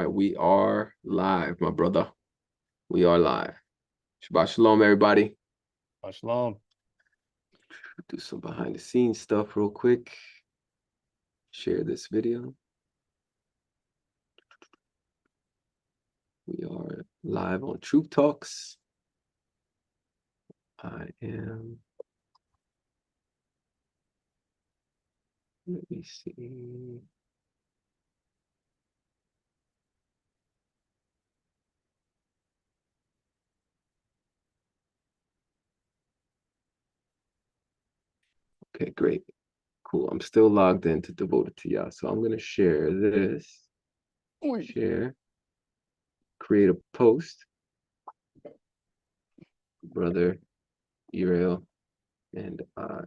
right, we are live, my brother. We are live. Shabbat shalom, everybody. Shalom. Do some behind the scenes stuff real quick. Share this video. We are live on Truth Talks. Let me see. Okay, great. Cool. I'm still logged in to Devoted to Yah. So I'm going to share this. Share. Create a post. Brother Uriel and I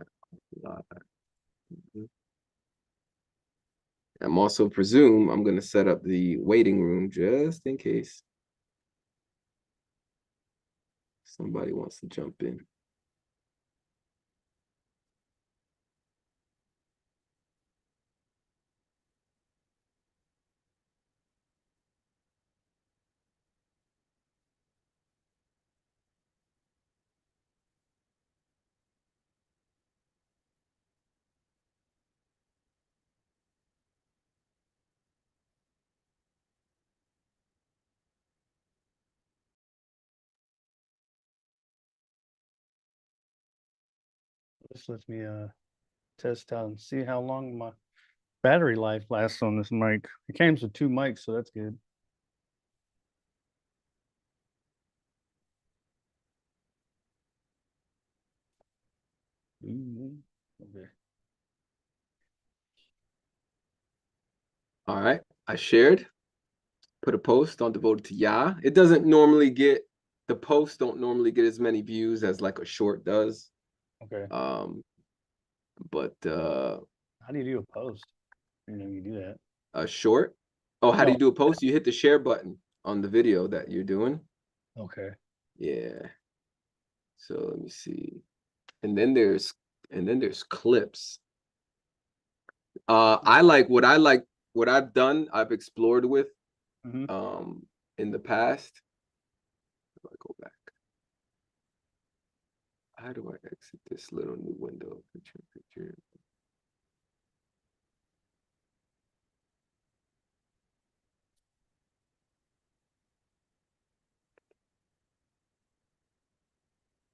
live. I'm also presume I'm going to set up the waiting room just in case somebody wants to jump in. This lets me test out and see how long my battery life lasts on this mic. It came with 2 mics, so that's good. Okay. All right, I shared, put a post on Devoted to Yah. It doesn't normally get, the posts don't normally get as many views as like a short does. Okay. But how do you do a post? You do that. A short? Oh, how do you do a post? You hit the share button on the video that you're doing. Okay. Yeah. So let me see. And then there's clips. I like what I've done, I've explored with in the past. If I go back. How do I exit this little new window? Picture.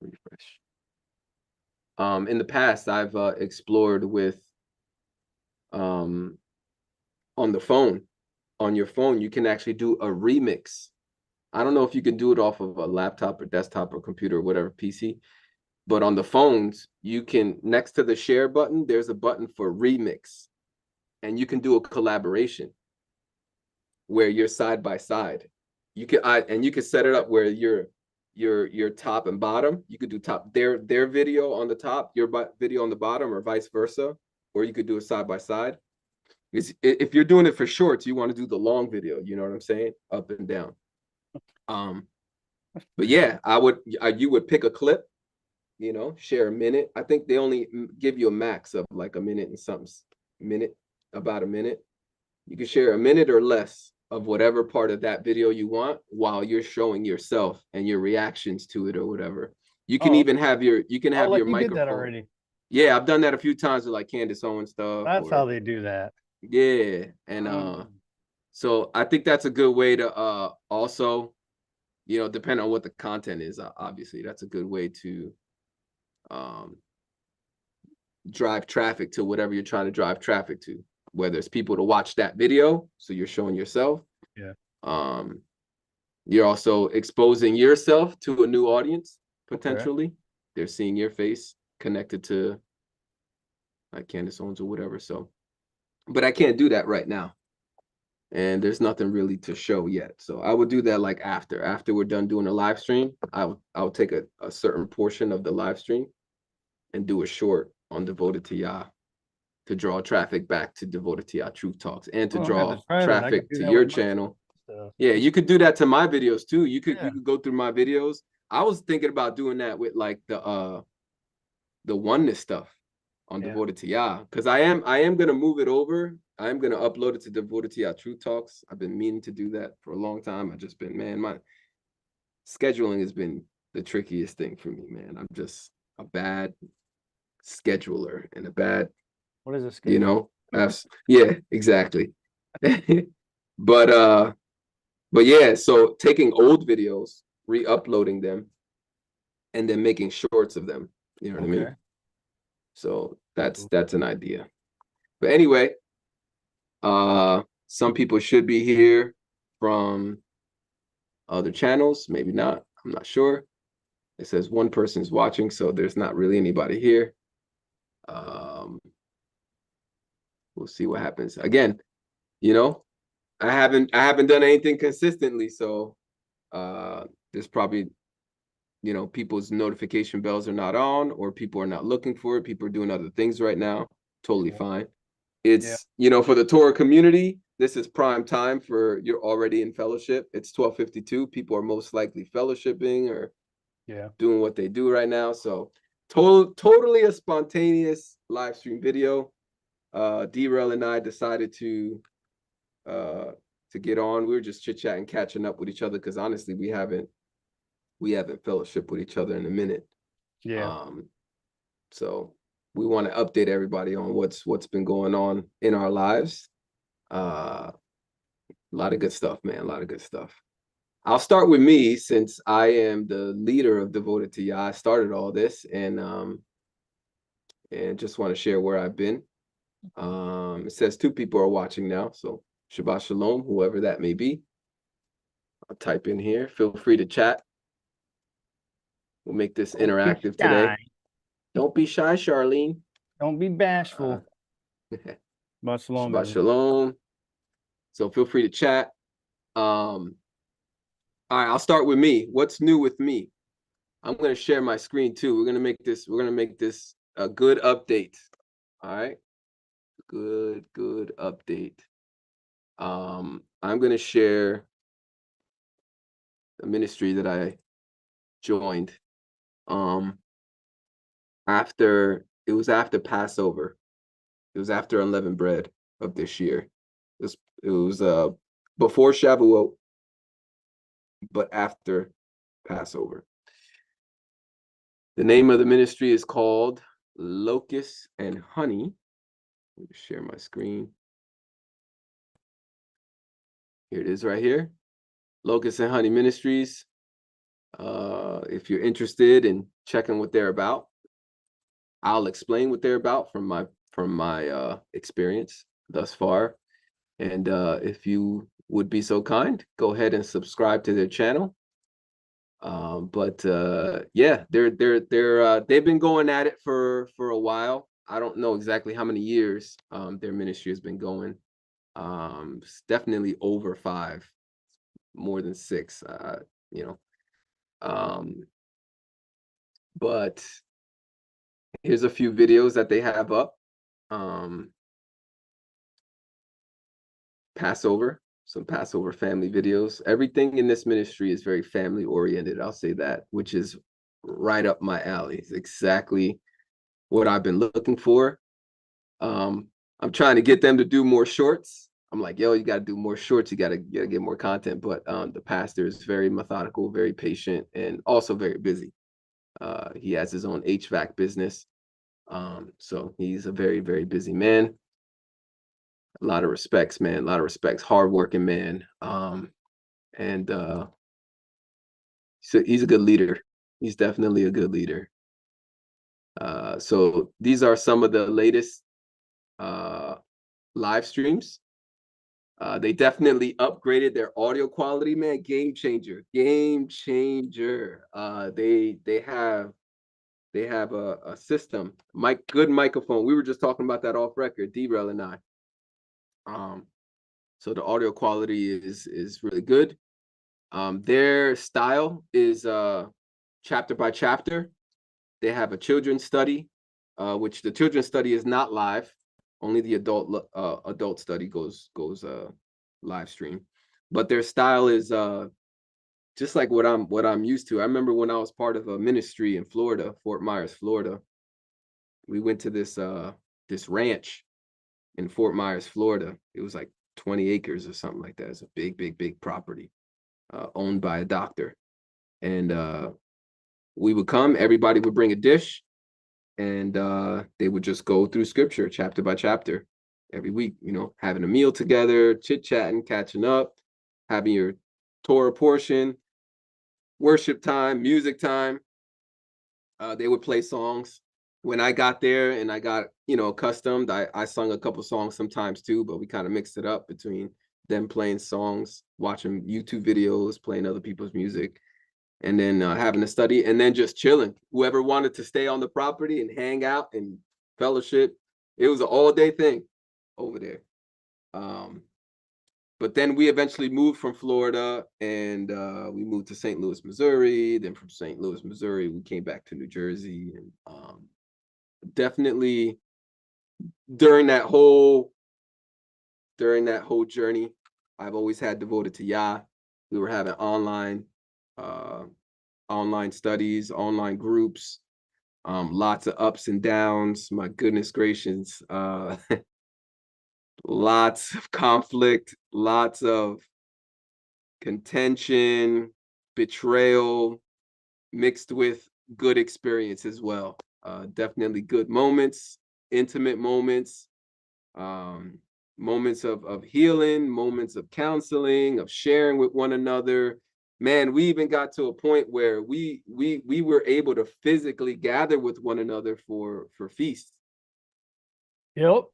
Refresh. In the past, I've explored with on the phone. On your phone, you can actually do a remix. I don't know if you can do it off of a laptop or desktop or computer or whatever PC, but on the phones, you can, next to the share button, there's a button for remix, and you can do a collaboration where you're side by side. You can set it up where your top and bottom. You could do their video on the top, your video on the bottom, or vice versa, or you could do it side by side. If you're doing it for shorts, you want to do the long video. You know what I'm saying? Up and down. But yeah, you would pick a clip, share a minute. I think they only give you a max of like a minute and something, about a minute. You can share a minute or less of whatever part of that video you want while you're showing yourself and your reactions to it or whatever. You can even have your your microphone. Did that already. Yeah, I've done that a few times with like Candace Owens stuff. That's how they do that. Yeah, and so I think that's a good way to also, depending on what the content is, obviously that's a good way to drive traffic to whatever you're trying to drive traffic to, whether it's people to watch that video, so you're showing yourself. Yeah. You're also exposing yourself to a new audience, potentially. Okay. They're seeing your face connected to like Candace Owens or whatever. So, but I can't do that right now. And there's nothing really to show yet. So I would do that like after we're done doing a live stream. I'll take a certain portion of the live stream and do a short on Devoted to Yah to draw traffic back to Devoted to Yah Truth Talks and to draw traffic to your channel. Yeah, you could do that to my videos too. You could go through my videos. I was thinking about doing that with like the oneness stuff. on Yeah. Devoted to Yah, because I am gonna move it over. I am gonna upload it to Devoted to Yah Truth Talks. I've been meaning to do that for a long time. I just been, man, my scheduling has been the trickiest thing for me, man. I'm just a bad scheduler and a bad, What is a you schedule? know, yeah, exactly. But yeah, so taking old videos, re-uploading them, and then making shorts of them. You know what I mean? Okay. So that's an idea. But anyway, some people should be here from other channels, maybe not. I'm not sure. It says one person is watching, so there's not really anybody here. We'll see what happens. Again, you know, I haven't done anything consistently, so there's probably, you know, people's notification bells are not on, or people are not looking for it. People are doing other things right now. Totally fine. It's, you know, for the Torah community, this is prime time for, you're already in fellowship. It's 12:52. People are most likely fellowshipping or doing what they do right now. So totally a spontaneous live stream video. D-Rel and I decided to get on. We were just chit-chatting, catching up with each other, because honestly, we haven't fellowship with each other in a minute. So we want to update everybody on what's been going on in our lives. A lot of good stuff, man. A lot of good stuff. I'll start with me, since I am the leader of Devoted to Yah. I started all this, and just want to share where I've been. It says 2 people are watching now, so Shabbat Shalom, whoever that may be. I'll type in here. Feel free to chat. We'll make this interactive today. Don't be shy, Charlene. Don't be bashful. Shabbat Shalom. Shabbat Shalom. So feel free to chat. All right, I'll start with me. What's new with me? I'm going to share my screen too. We're going to make this a good update. All right. Good update. I'm going to share the ministry that I joined. After Passover. It was after unleavened bread of this year. It was before Shavuot, but after Passover. The name of the ministry is called Locusts and Honey. Let me share my screen. Here it is right here. Locusts and Honey Ministries. If you're interested in checking what they're about, I'll explain what they're about from my experience thus far. And if you would be so kind, go ahead and subscribe to their channel. Yeah, they've been going at it for a while. I don't know exactly how many years their ministry has been going. It's definitely over 5, more than 6, you know. But here's a few videos that they have up. Passover, some Passover family videos. Everything in this ministry is very family oriented. I'll say that, which is right up my alley. It's exactly what I've been looking for. I'm trying to get them to do more shorts. I'm like, yo, you got to do more shorts. You got to get more content. But the pastor is very methodical, very patient, and also very busy. He has his own HVAC business. So he's a very, very busy man. A lot of respects, man. A lot of respects. Hardworking man. And so he's a good leader. He's definitely a good leader. So these are some of the latest live streams. They definitely upgraded their audio quality, man. Game changer. They have a system. Good microphone. We were just talking about that off record, D-Rel and I. So the audio quality is really good. Their style is chapter by chapter. They have a children's study, which the children's study is not live. Only the adult study goes live stream. But their style is just like what I'm used to. I remember when I was part of a ministry in Florida, Fort Myers, Florida. we went to this ranch in Fort Myers, Florida. It was like 20 acres or something like that. It's a big property, owned by a doctor. And we would come, everybody would bring a dish, and they would just go through scripture chapter by chapter every week, having a meal together, chit-chatting, catching up, having your Torah portion, worship time, music time. They would play songs. When I got there and I got, accustomed, I sung a couple songs sometimes too, but we kind of mixed it up between them playing songs, watching YouTube videos, playing other people's music, and then having a study, and then just chilling. Whoever wanted to stay on the property and hang out and fellowship, it was an all-day thing over there. But then we eventually moved from Florida, and we moved to St. Louis, Missouri. Then from St. Louis, Missouri, we came back to New Jersey. And definitely during that whole journey, I've always had devoted to Yah. We were having online studies, online groups, lots of ups and downs. My goodness gracious. Lots of conflict, lots of contention, betrayal, mixed with good experience as well. Definitely good moments, intimate moments, moments of healing, moments of counseling, of sharing with one another. Man, we even got to a point where we were able to physically gather with one another for feasts. Yep.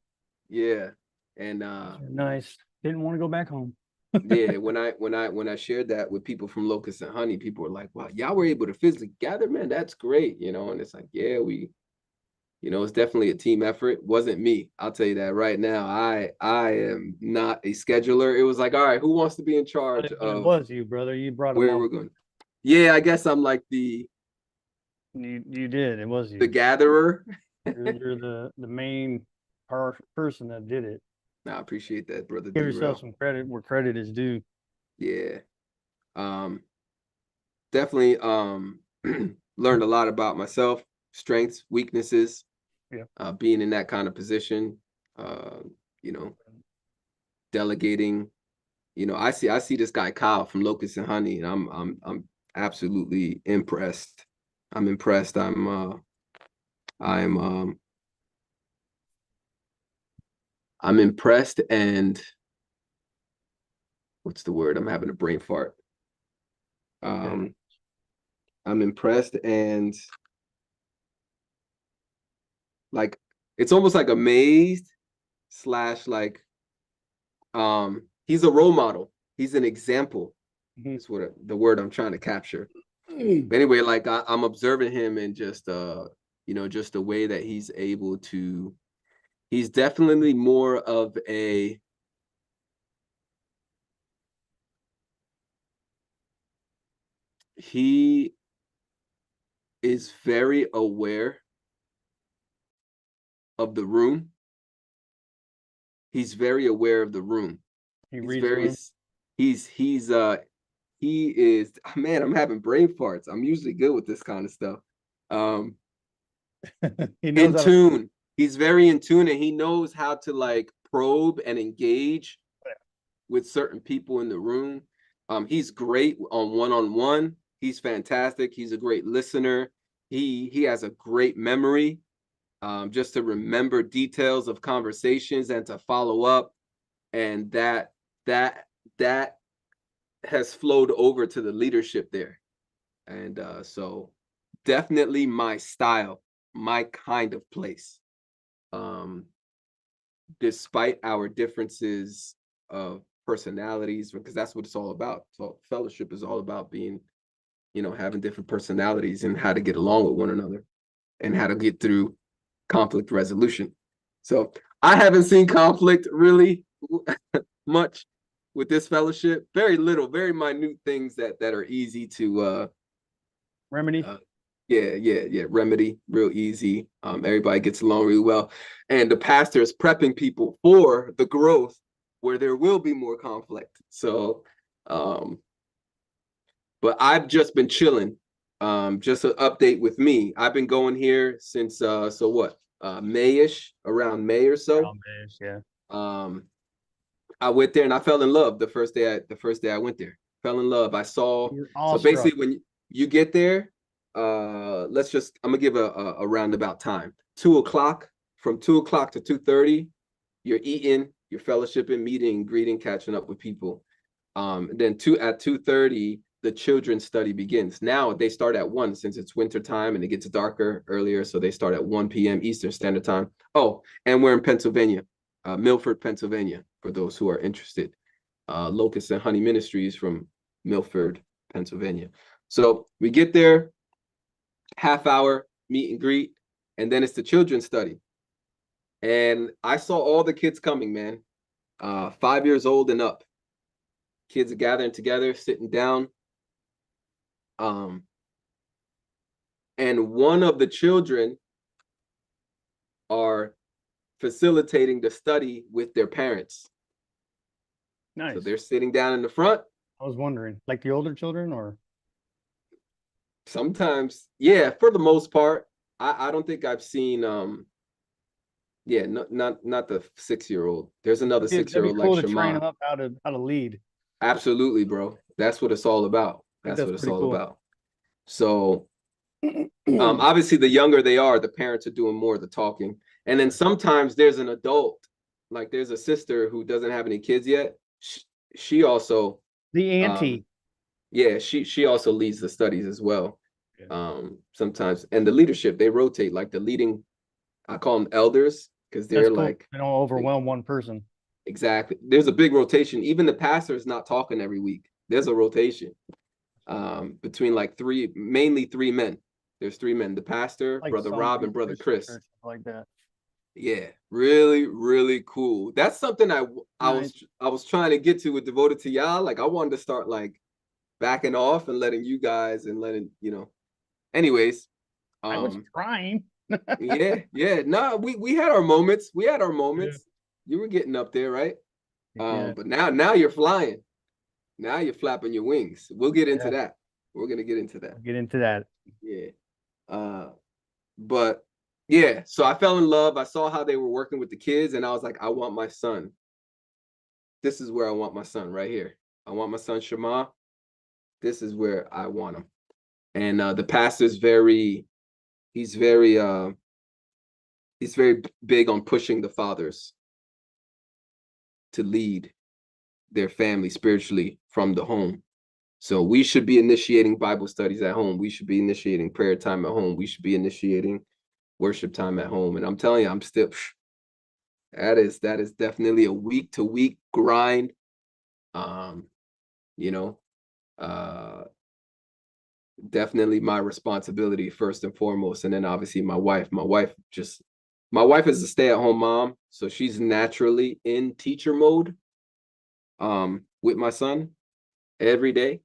Yeah. And nice. Didn't want to go back home. yeah, when I shared that with people from Locust and Honey, people were like, "Wow, y'all were able to physically gather, man. That's great." And it's like, yeah, it's definitely a team effort. Wasn't me. I'll tell you that right now. I am not a scheduler. It was like, all right, who wants to be in charge It of was you, brother. You brought them where all. we're going? Yeah, I guess I'm like the You did. It was you. the gatherer. You're the main person that did it. I appreciate that, brother. Give yourself some credit where credit is due. Yeah. Definitely learned a lot about myself, strengths, weaknesses. Yeah. Being in that kind of position, delegating. I see this guy Kyle from Locust and Honey, and I'm absolutely impressed. I'm impressed. I'm impressed, and what's the word? I'm having a brain fart. I'm impressed, and like it's almost like amazed / like he's a role model. He's an example. That's what the word I'm trying to capture. But anyway, like I'm observing him, and just just the way that he's able to. He's definitely more of a he is very aware of the room. He's very aware of the room. He is, man, I'm having brain farts. I'm usually good with this kind of stuff. In tune. He's very in tune, and he knows how to like probe and engage with certain people in the room. He's great on one-on-one. He's fantastic. He's a great listener. He has a great memory, just to remember details of conversations and to follow up. And that has flowed over to the leadership there. And so definitely my style, my kind of place. Despite our differences of personalities, because that's what it's all about. So fellowship is all about being, having different personalities and how to get along with one another and how to get through conflict resolution. So I haven't seen conflict really much with this fellowship. Very little, very minute things that are easy to remedy. Remedy, real easy. Everybody gets along really well, and the pastor is prepping people for the growth where there will be more conflict. So, but I've just been chilling. Just an update with me. I've been going here since Mayish, around May or so. Oh, man, yeah. I went there and I fell in love the first day I went there. Fell in love. I saw, You're so awestruck. basically when you get there, I'm gonna give a roundabout time. 2 o'clock, from 2 o'clock to 2:30, you're eating, you're fellowshipping, meeting, greeting, catching up with people. Then at 2:30, the children's study begins. Now they start at 1 since it's winter time and it gets darker earlier, so they start at 1 p.m. Eastern Standard Time. Oh, and we're in Pennsylvania, Milford, Pennsylvania, for those who are interested. Locust and Honey Ministries from Milford, Pennsylvania. So we get there, half-hour meet and greet, and then it's the children's study. And I saw all the kids coming, man. 5 years old and up. Kids are gathering together, sitting down. And one of the children are facilitating the study with their parents. Nice. So they're sitting down in the front. I was wondering, like the older children, or Sometimes, yeah, for the most part. I don't think I've seen yeah, not the 6-year-old. There's another that'd be 6-year-old cool like to train Shema. them up how to lead. Absolutely, bro. That's what it's all about. think That's that's what it's pretty all cool. about. So obviously the younger they are, the parents are doing more of the talking. And then sometimes there's an adult, like there's a sister who doesn't have any kids yet. She also The auntie. yeah, she also leads the studies as well. Yeah. Sometimes, and the leadership, they rotate, like the leading, I call them elders, because they're That's cool. like, They don't overwhelm one person. exactly. There's a big rotation. Even the pastor is not talking every week. There's a rotation between like mainly three men. There's three men: the pastor, Like Brother some Rob, big and Brother Christian Chris. churches like that. Yeah, really, really cool. That's something I Nice. was trying to get to with Devoted to Y'all. Like I wanted to start like backing off and letting you guys and letting, anyways. I was trying. Yeah. No, we had our moments. We had our moments. Yeah. You were getting up there, right? Yeah. But now you're flying. Now you're flapping your wings. We'll get into Yeah. that. We're gonna get into that. We'll get into that. Yeah. But yeah, so I fell in love. I saw how they were working with the kids, and I was like, I want my son. This is where I want my son, right here. I want my son Shema. This is where I want him. And the pastor's he's very big on pushing the fathers to lead their family spiritually from the home. So we should be initiating Bible studies at home. We should be initiating prayer time at home. We should be initiating worship time at home. And I'm telling you, I'm still, that is definitely a week to week grind. You know, definitely my responsibility first and foremost. And then obviously my wife is a stay-at-home mom, so she's naturally in teacher mode with my son every day.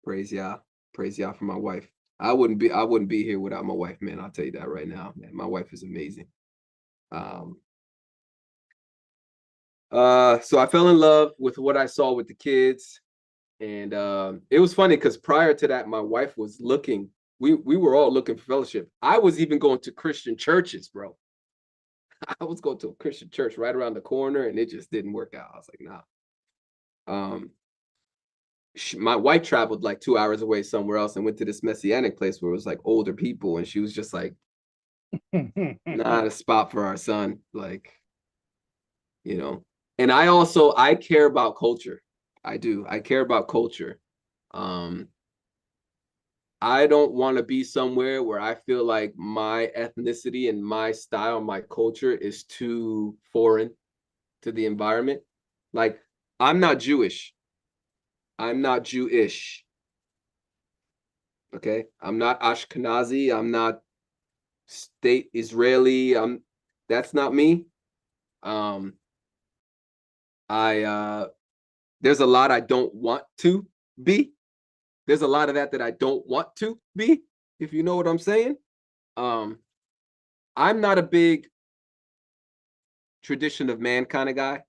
Praise Yah for my wife. I wouldn't be here without my wife, man. I'll tell you that right now, man. My wife is amazing. So I fell in love with what I saw with the kids. And it was funny because prior to that, my wife was looking. We were all looking for fellowship. I was even going to Christian churches, bro. I was going to a Christian church right around the corner, and it just didn't work out. I was like, nah. My wife traveled like 2 hours away somewhere else and went to this Messianic place where it was like older people, and she was just like, not a spot for our son. Like, And I care about culture. I do. I care about culture. I don't want to be somewhere where I feel like my ethnicity and my style, my culture is too foreign to the environment. Like, I'm not Jewish. I'm not Jewish. Okay? I'm not Ashkenazi. I'm not state Israeli. That's not me. There's a lot I don't want to be. There's a lot of that I don't want to be, if you know what I'm saying. I'm not a big tradition of man kind of guy.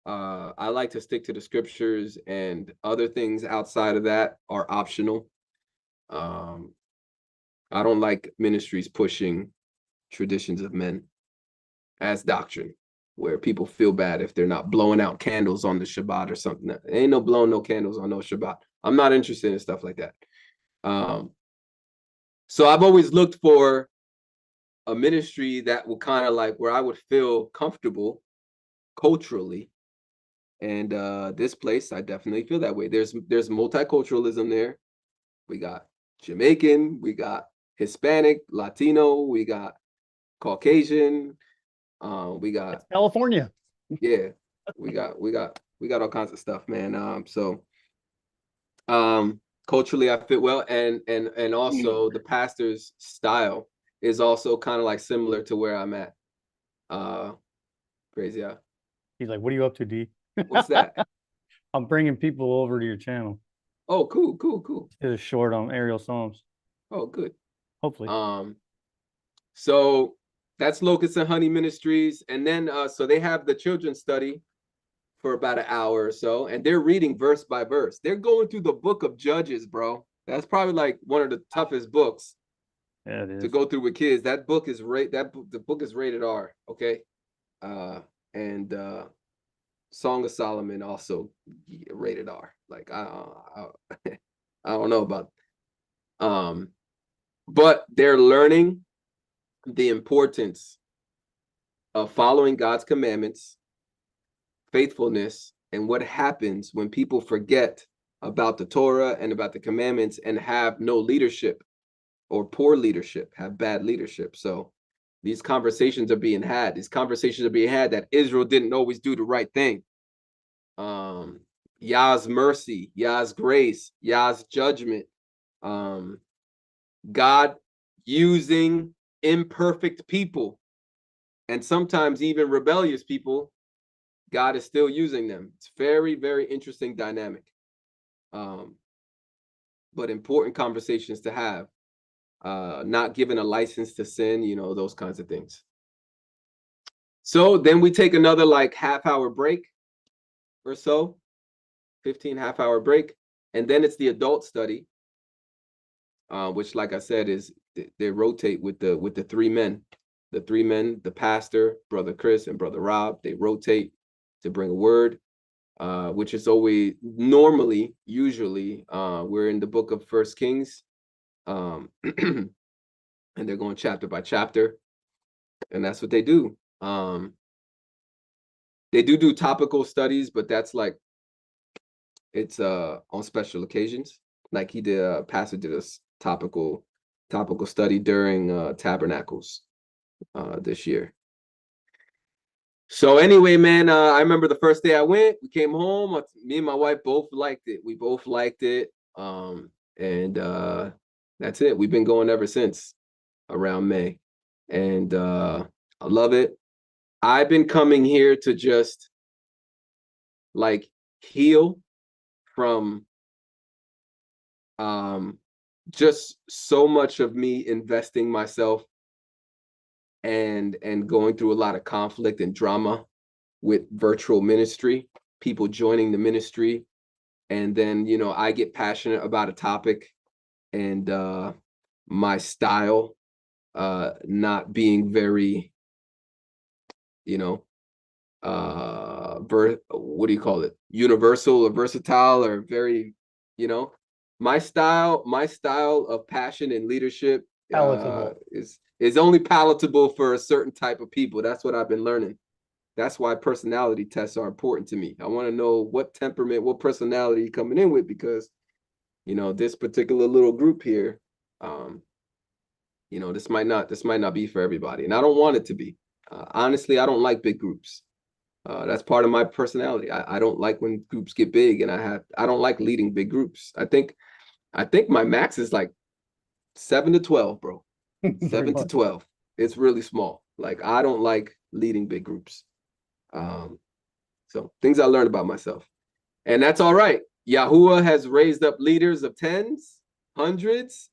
I like to stick to the scriptures, and other things outside of that are optional. I don't like ministries pushing traditions of men as doctrine, where people feel bad if they're not blowing out candles on the Shabbat or something. Ain't no blowing no candles on no Shabbat. I'm not interested in stuff like that. So I've always looked for a ministry that will kind of like where I would feel comfortable culturally. And this place, I definitely feel that way. There's multiculturalism there. We got Jamaican, we got Hispanic, Latino, we got Caucasian, we got California. yeah, we got all kinds of stuff, man. Culturally I fit well, and also the pastor's style is also kind of like similar to where I'm at. Crazy, yeah. He's like, what are you up to, D? What's that? I'm bringing people over to your channel. Oh, cool. Did a short on aerial Psalms. Oh, good. Hopefully. So that's Locust and Honey Ministries, and then so they have the children's study for about an hour or so, and they're reading verse by verse. They're going through the book of Judges, bro. That's probably like one of the toughest books Yeah, it is. to go through with kids. That book is the book is rated R, okay? And Song of Solomon also rated R. Like I don't know about but they're learning the importance of following God's commandments, faithfulness, and what happens when people forget about the Torah and about the commandments and have no leadership or poor leadership, have bad leadership. So these conversations are being had. These conversations are being had that Israel didn't always do the right thing. Yah's mercy, Yah's grace, Yah's judgment, God using imperfect people and sometimes even rebellious people. God is still using them. It's very, very interesting dynamic. But important conversations to have. Not given a license to sin, you know, those kinds of things. So then we take another like half-hour break or so, 15 half-hour break. And then it's the adult study, which, like I said, is they rotate with the three men. The three men, the pastor, Brother Chris, and Brother Rob, they rotate to bring a word, which is always usually, we're in the book of First Kings, and they're going chapter by chapter, and that's what they do. They do topical studies, but that's like it's on special occasions. Like he did, pastor did a topical study during Tabernacles this year. So anyway, man, I remember the first day I went, we came home, me and my wife both liked it. We both liked it. And that's it. We've been going ever since around May. And I love it. I've been coming here to just like heal from just so much of me investing myself and going through a lot of conflict and drama with virtual ministry, people joining the ministry, and then, you know, I get passionate about a topic and my style not being very, you know, what do you call it, universal or versatile or very, you know, my style of passion and leadership is only palatable for a certain type of people. That's what I've been learning. That's why personality tests are important to me. I want to know what temperament, what personality you're coming in with, because, you know, this particular little group here, you know, this might not be for everybody, and I don't want it to be. Honestly, I don't like big groups. That's part of my personality. I don't like when groups get big, and I don't like leading big groups. I think my max is like 7 to 12, bro. 7 to 12. It's really small. Like, I don't like leading big groups. So things I learned about myself, and that's all right. Yahuwah has raised up leaders of tens, hundreds,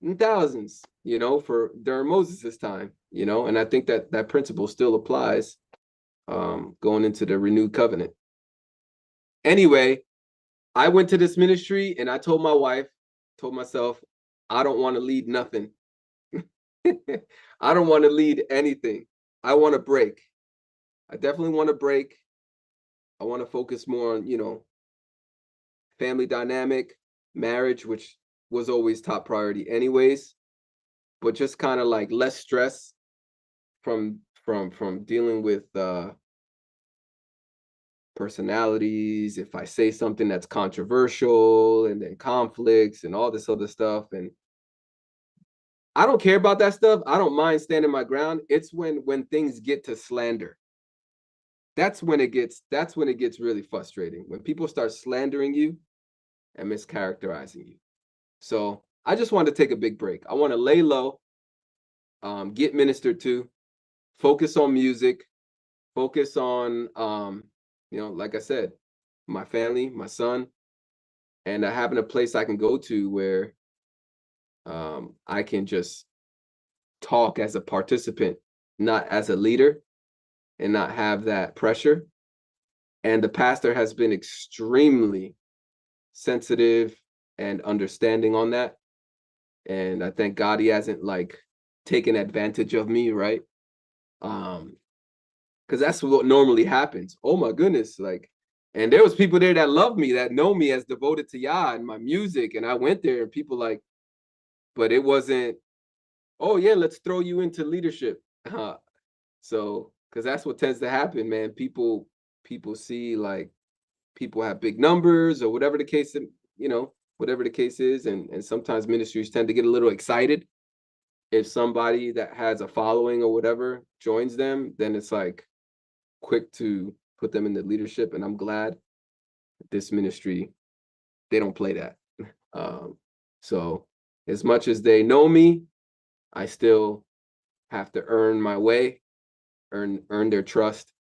and thousands, you know, for during Moses' time, you know, and I think that principle still applies going into the renewed covenant. Anyway, I went to this ministry and I told my wife, told myself, I don't want to lead nothing. I don't want to lead anything. I want to break. I definitely want to break. I want to focus more on, family dynamic, marriage, which was always top priority anyways, but just kind of like less stress from dealing with personalities, if I say something that's controversial and then conflicts and all this other stuff. And I don't care about that stuff. I don't mind standing my ground. It's when things get to slander. That's when it gets really frustrating. When people start slandering you and mischaracterizing you. So I just want to take a big break. I want to lay low, get ministered to, focus on music, focus on like I said, my family, my son, and having a place I can go to where I can just talk as a participant, not as a leader, and not have that pressure. And the pastor has been extremely sensitive and understanding on that. And I thank God he hasn't like taken advantage of me, right? Because that's what normally happens. Oh my goodness, like, and there was people there that love me, that know me as devoted to Yah and my music, and I went there, and people like, but it wasn't. Oh yeah, let's throw you into leadership. So, because that's what tends to happen, man. People see like people have big numbers or whatever the case, whatever the case is, and sometimes ministries tend to get a little excited if somebody that has a following or whatever joins them. Then it's like quick to put them in the leadership, and I'm glad this ministry, they don't play that. So as much as they know me, I still have to earn my way, earn their trust.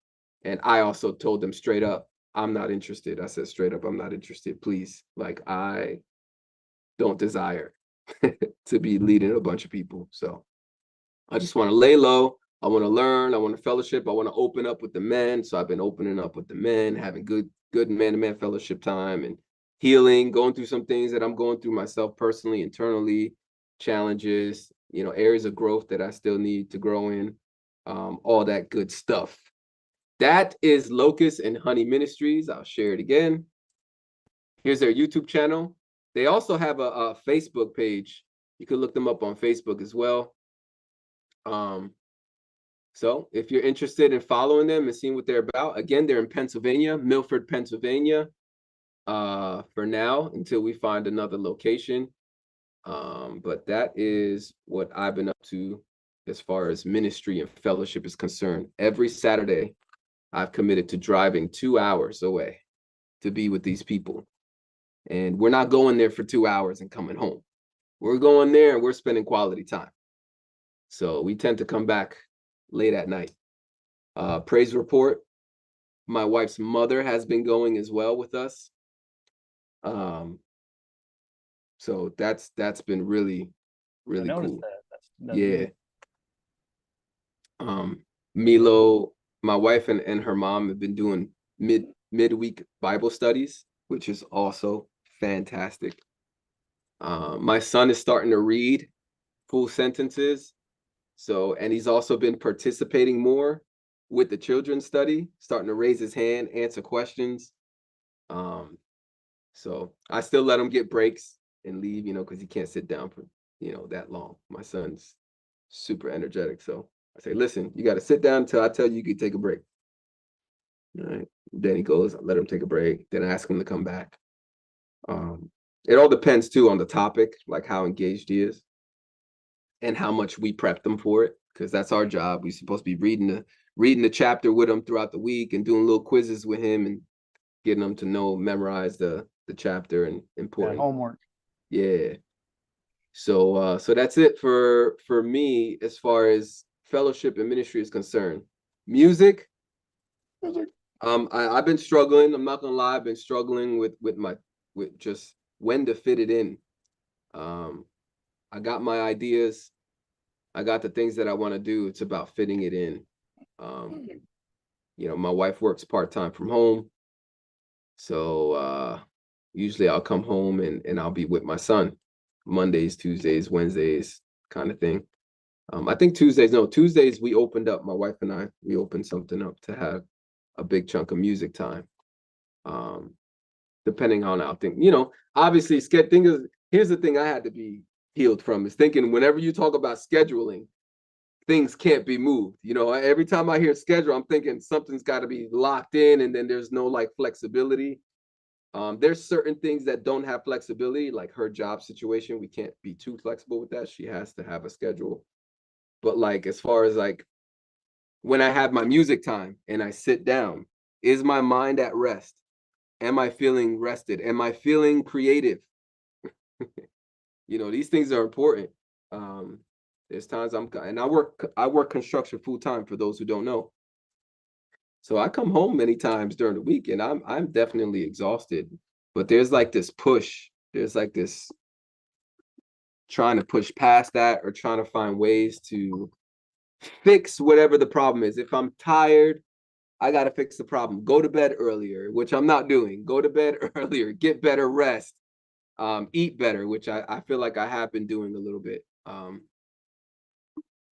And I also told them straight up, I'm not interested. I said straight up, I'm not interested. Please, like, I don't desire to be leading a bunch of people. So I just want to lay low. I want to learn. I want to fellowship. I want to open up with the men. So I've been opening up with the men, having good man-to-man fellowship time and healing, going through some things that I'm going through myself personally, internally, challenges, areas of growth that I still need to grow in, all that good stuff. That is Locust and Honey Ministries. I'll share it again. Here's their YouTube channel. They also have a Facebook page. You can look them up on Facebook as well. So if you're interested in following them and seeing what they're about, again, they're in Pennsylvania, Milford, Pennsylvania, for now, until we find another location. But that is what I've been up to as far as ministry and fellowship is concerned. Every Saturday, I've committed to driving 2 hours away to be with these people. And we're not going there for 2 hours and coming home. We're going there and we're spending quality time. So we tend to come back late at night. Praise report. My wife's mother has been going as well with us. So that's been really, really cool. That's Yeah. good. Milo, my wife and her mom have been doing midweek Bible studies, which is also fantastic. My son is starting to read full sentences. So, and he's also been participating more with the children's study, starting to raise his hand, answer questions. So I still let him get breaks and leave, because he can't sit down for, that long. My son's super energetic. So I say, listen, you got to sit down until I tell you you can take a break. All right. Then he goes, I let him take a break. Then I ask him to come back. It all depends too on the topic, like how engaged he is and how much we prep them for it, because that's our job. We're supposed to be reading the chapter with him throughout the week and doing little quizzes with him and getting them to memorize the chapter and important homework. Yeah. So that's it for me as far as fellowship and ministry is concerned. Music. I've been struggling. I'm not gonna lie. I've been struggling with just when to fit it in. I got my ideas. I got the things that I want to do. It's about fitting it in. My wife works part-time from home. So usually I'll come home and I'll be with my son Mondays, Tuesdays, Wednesdays, kind of thing. I think Tuesdays we opened up, my wife and I, we opened something up to have a big chunk of music time. Depending on how things, obviously here's the thing I had to be healed from is thinking whenever you talk about scheduling, things can't be moved. Every time I hear schedule, I'm thinking something's got to be locked in, and then there's no like flexibility. There's certain things that don't have flexibility, like her job situation. We can't be too flexible with that. She has to have a schedule. But like as far as like when I have my music time and I sit down, is my mind at rest? Am I feeling rested? Am I feeling creative? These things are important. There's times I work construction full time for those who don't know. So I come home many times during the week and I'm definitely exhausted, but there's like this push. There's like this trying to push past that or trying to find ways to fix whatever the problem is. If I'm tired, I got to fix the problem. Go to bed earlier, which I'm not doing. Go to bed earlier, get better rest, eat better, which I feel like I have been doing a little bit.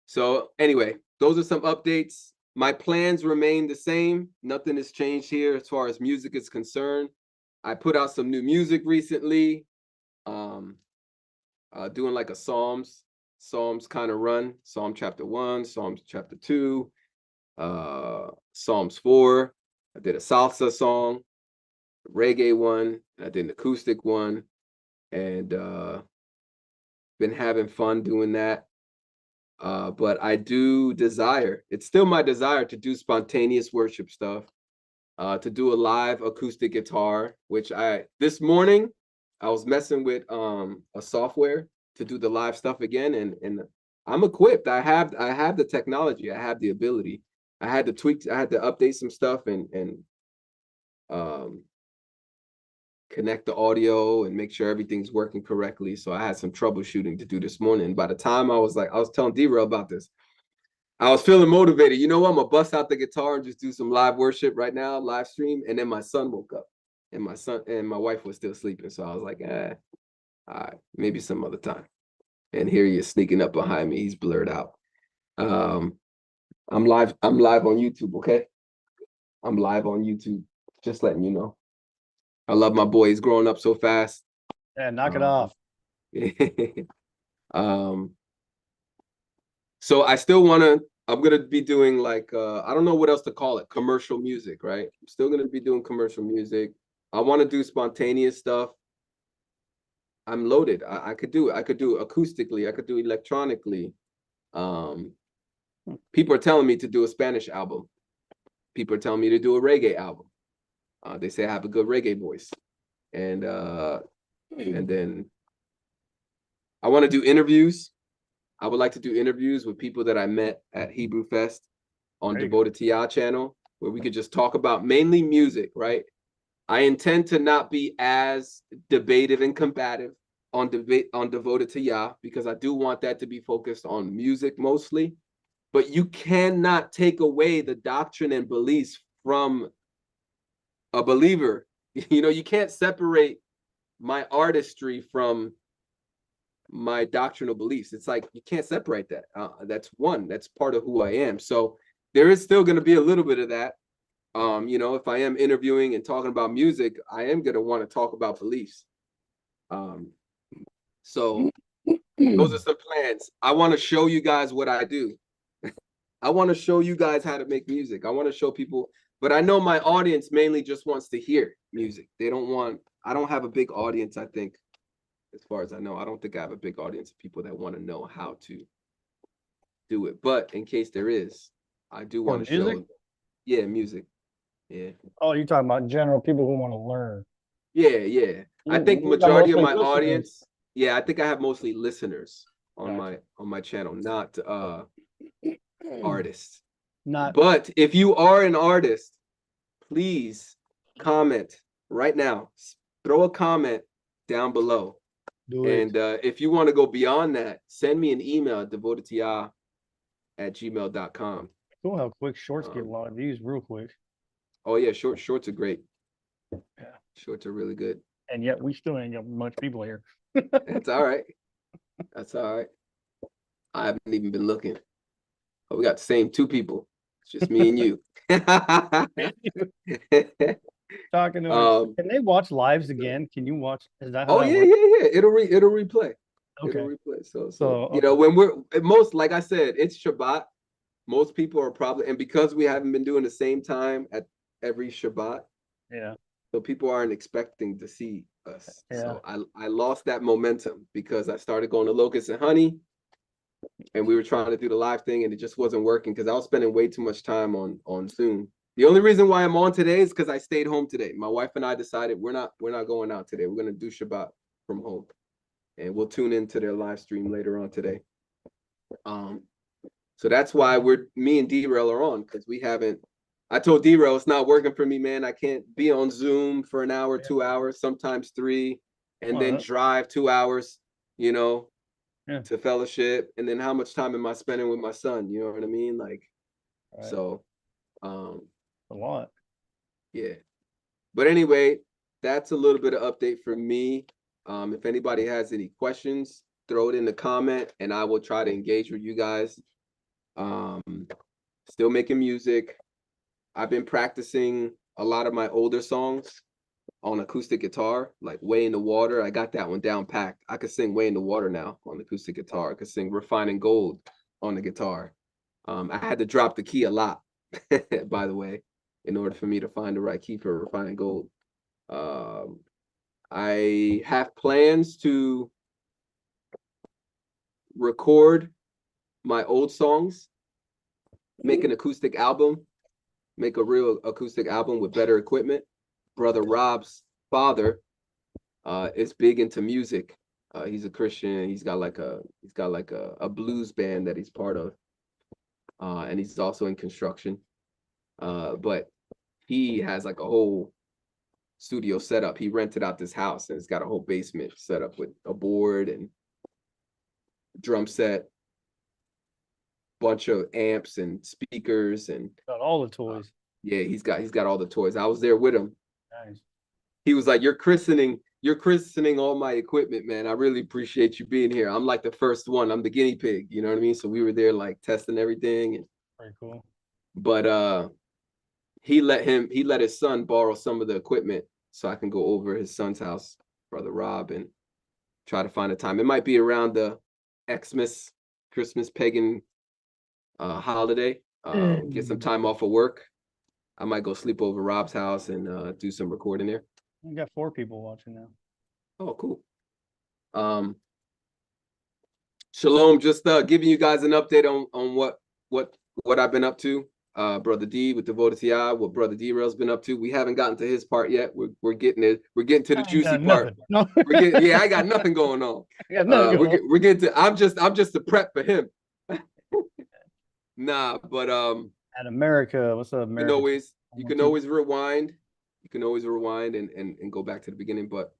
So anyway, those are some updates. My plans remain the same. Nothing has changed here as far as music is concerned. I put out some new music recently. Doing like a Psalms kind of run. Psalm chapter 1, Psalms chapter 2, Psalms 4. I did a salsa song, a reggae one, I did an acoustic one, and been having fun doing that. But I do desire, it's still my desire to do spontaneous worship stuff, to do a live acoustic guitar, which this morning I was messing with a software to do the live stuff again, and I'm equipped. I have the technology, I have the ability. I had to update some stuff and connect the audio and make sure everything's working correctly. So I had some troubleshooting to do this morning. By the time I was telling D-Rail about this, I was feeling motivated. You know what? I'm gonna bust out the guitar and just do some live worship right now, live stream. And then my son woke up, and my wife was still sleeping. So I was like, all right, maybe some other time. And here he is sneaking up behind me. He's blurred out. I'm live on YouTube, okay? I'm live on YouTube. Just letting you know. I love my boy. He's growing up so fast. Yeah, knock it off. So I'm gonna be doing like I don't know what else to call it, commercial music, right? I'm still gonna be doing commercial music. I want to do spontaneous stuff. I'm loaded. I could do it. I could do acoustically, I could do electronically. People are telling me to do a Spanish album. People are telling me to do a reggae album. They say I have a good reggae voice. And then I want to do interviews. I would like to do interviews with people that I met at Hebrew Fest on Devoted Tia channel, where we could just talk about mainly music, right? I intend to not be as debative and combative on Devoted Tia, because I do want that to be focused on music mostly. But you cannot take away the doctrine and beliefs from a believer. You can't separate my artistry from my doctrinal beliefs. It's like you can't separate that. That's part of who I am. So there is still going to be a little bit of that. If I am interviewing and talking about music, I am going to want to talk about beliefs. So those are some plans. I want to show you guys what I do. I want to show you guys how to make music. I want to show people, but I know my audience mainly just wants to hear music. I don't have a big audience, I think. As far as I know, I don't think I have a big audience of people that want to know how to do it. But in case there is, I do want to show. Yeah, music. Yeah. Oh, you're talking about general people who want to learn. Yeah. I think majority of my audience. Yeah, I think I have mostly listeners on my channel, not artists. But if you are an artist, please comment right now. Throw a comment down below. And if you want to go beyond that, send me an email at devotedia@gmail.com. Cool how quick shorts get a lot of views real quick. Oh yeah, shorts are great. Yeah, shorts are really good. And yet we still ain't got much people here. That's all right. That's all right. I haven't even been looking. Oh, we got the same two people. It's just me and you. Talking to can they watch lives again? Can you watch? Is that how Oh that yeah, works? yeah. It'll replay. It'll Okay. replay. So So, you know, when we're most, like I said, it's Shabbat. Most people are probably, and because we haven't been doing the same time at every Shabbat, yeah. so people aren't expecting to see us. Yeah. So I lost that momentum because I started going to Locust and Honey, and we were trying to do the live thing, and it just wasn't working because I was spending way too much time on Zoom. The only reason why I'm on today is because I stayed home today. My wife and I decided we're not going out today. We're gonna do Shabbat from home, and we'll tune into their live stream later on today. So that's why me and D-Rail are on, because we haven't. I told D-Rail it's not working for me, man. I can't be on Zoom for an hour, 2 hours, sometimes 3, and then drive 2 hours, you know, to fellowship. And then how much time am I spending with my son? You know what I mean? Like, so, a lot. yeah. But anyway, that's a little bit of update for me. If anybody has any questions, throw it in the comment, and I will try to engage with you guys. Still making music. I've been practicing a lot of my older songs on acoustic guitar, like Way in the Water. I got that one down packed. I could sing Way in the Water now on acoustic guitar. I could sing Refining Gold on the guitar. I had to drop the key a lot, by the way, in order for me to find the right key for Refining Gold. I have plans to record my old songs, make an acoustic album, make a real acoustic album with better equipment. Brother Rob's father is big into music. He's a Christian. He's got like a blues band that he's part of, and he's also in construction. But he has like a whole studio setup. He rented out this house, and it's got a whole basement set up with a board and drum set, bunch of amps and speakers, and got all the toys. Yeah, he's got all the toys. I was there with him. Nice. He was like, you're christening all my equipment, man. I really appreciate you being here. I'm like the first one. I'm the guinea pig, you know what I mean? So we were there like testing everything. And very cool. But he let his son borrow some of the equipment so I can go over his son's house, Brother Rob, and try to find a time. It might be around the Xmas, Christmas pagan holiday. Get some time off of work. I might go sleep over Rob's house and do some recording there. We got 4 people watching now. Oh, cool. Shalom, just giving you guys an update on what I've been up to. Brother D with Devoted to Yah, what Brother D-Rail's been up to. We haven't gotten to his part yet. We're getting it. We're getting to the juicy part. No. Yeah, I got nothing going on. We're getting to. I'm just the prep for him. Nah, but at America, what's up, America? You can always rewind. You can always rewind and go back to the beginning. But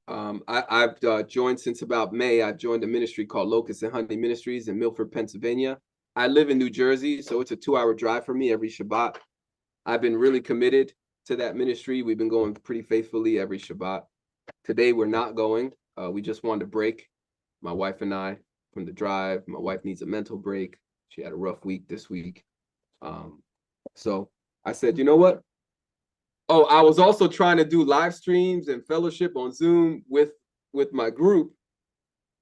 I've joined since about May. I've joined a ministry called Locust and Honey Ministries in Milford, Pennsylvania. I live in New Jersey, so it's a 2-hour drive for me every Shabbat. I've been really committed to that ministry. We've been going pretty faithfully every Shabbat. Today we're not going. We just wanted to break, my wife and I, from the drive. My wife needs a mental break. She had a rough week this week. So I said, you know what? Oh, I was also trying to do live streams and fellowship on Zoom with my group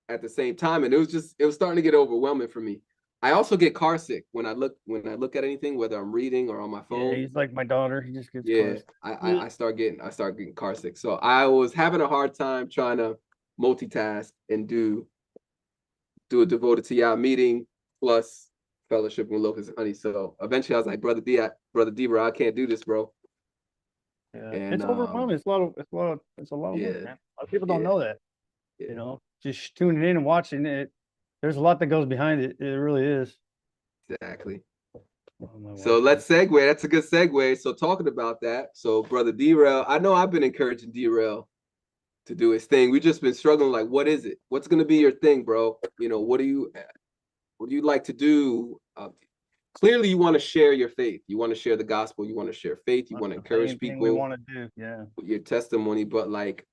at the same time, and it was starting to get overwhelming for me. I also get car sick when I look at anything, whether I'm reading or on my phone. Yeah, he's like my daughter. He just gets car sick. I start getting car sick. So I was having a hard time trying to multitask and do a Devoted to Yah meeting plus fellowship with Locust and Honey. So eventually I was like, Brother D, I can't do this, bro. Yeah, and, it's overwhelming. It's a lot of work, man. A lot of people don't know that. Yeah. You know, just tuning in and watching it. There's a lot that goes behind it. It really is. Exactly. So let's segue. That's a good segue. So talking about that, so Brother D-Rail, I know I've been encouraging D-Rail to do his thing. We've just been struggling. Like, what is it? What's gonna be your thing, bro? You know, what do you like to do? Clearly you want to share your faith. You want to share the gospel. You want to share faith. You want to encourage people. We want to do, yeah. Your testimony, but like,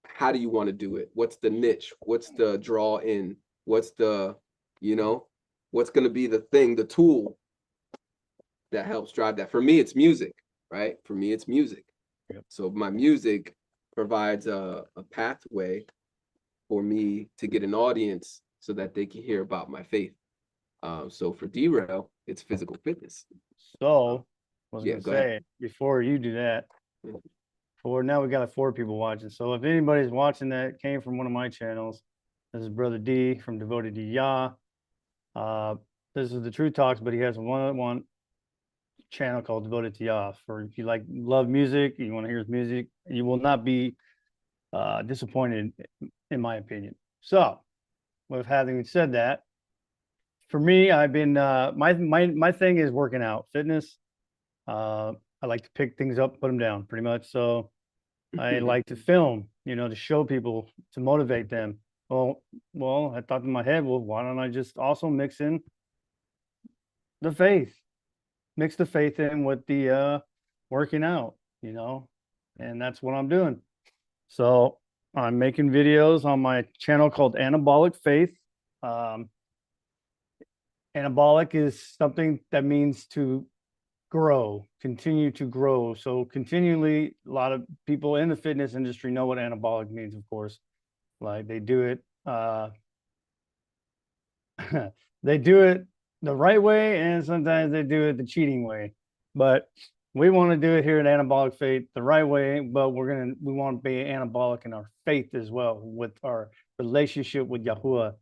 how do you want to do it? What's the niche? What's the draw in? What's the, what's going to be the thing, the tool that helps drive that? For me, it's music, right? For me, it's music. Yep. So my music provides a pathway for me to get an audience so that they can hear about my faith. So for Derail, it's physical fitness. So I was gonna say, before you do that, now we got 4 people watching. So if anybody's watching that came from one of my channels, this is Brother D from Devoted to Yah. This is the True Talks, but he has one channel called Devoted to Yah. For if you love music, you want to hear his music, you will not be disappointed, in my opinion. So, with having said that, for me, I've been my thing is working out, fitness. I like to pick things up, put them down, pretty much. So I like to film, to show people, to motivate them. Well, I thought in my head, well, why don't I just also mix in the faith, mix the faith in with the working out, and that's what I'm doing. So I'm making videos on my channel called Anabolic Faith. Anabolic is something that means to grow, continue to grow. So continually, a lot of people in the fitness industry know what anabolic means, of course. Like they do it, they do it the right way, and sometimes they do it the cheating way. But we want to do it here at Anabolic Faith the right way, but we want to be anabolic in our faith as well, with our relationship with Yahuwah.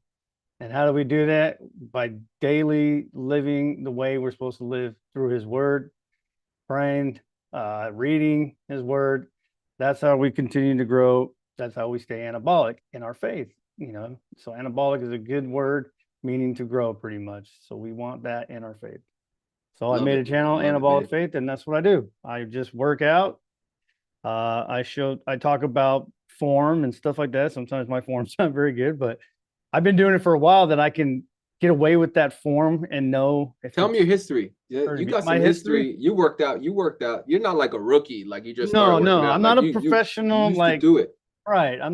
And how do we do that? By daily living the way we're supposed to live through his word, praying, reading his word. That's how we continue to grow. That's how we stay anabolic in our faith, So anabolic is a good word meaning to grow, pretty much. So we want that in our faith. So I made a channel, Anabolic Faith, and that's what I do. I just work out. I talk about form and stuff like that. Sometimes my form's not very good, but I've been doing it for a while that I can get away with that form and know. Tell me your history. You got some history. You worked out. You're not like a rookie. Like you just started working out. I'm not a professional. You used to do it. Right. I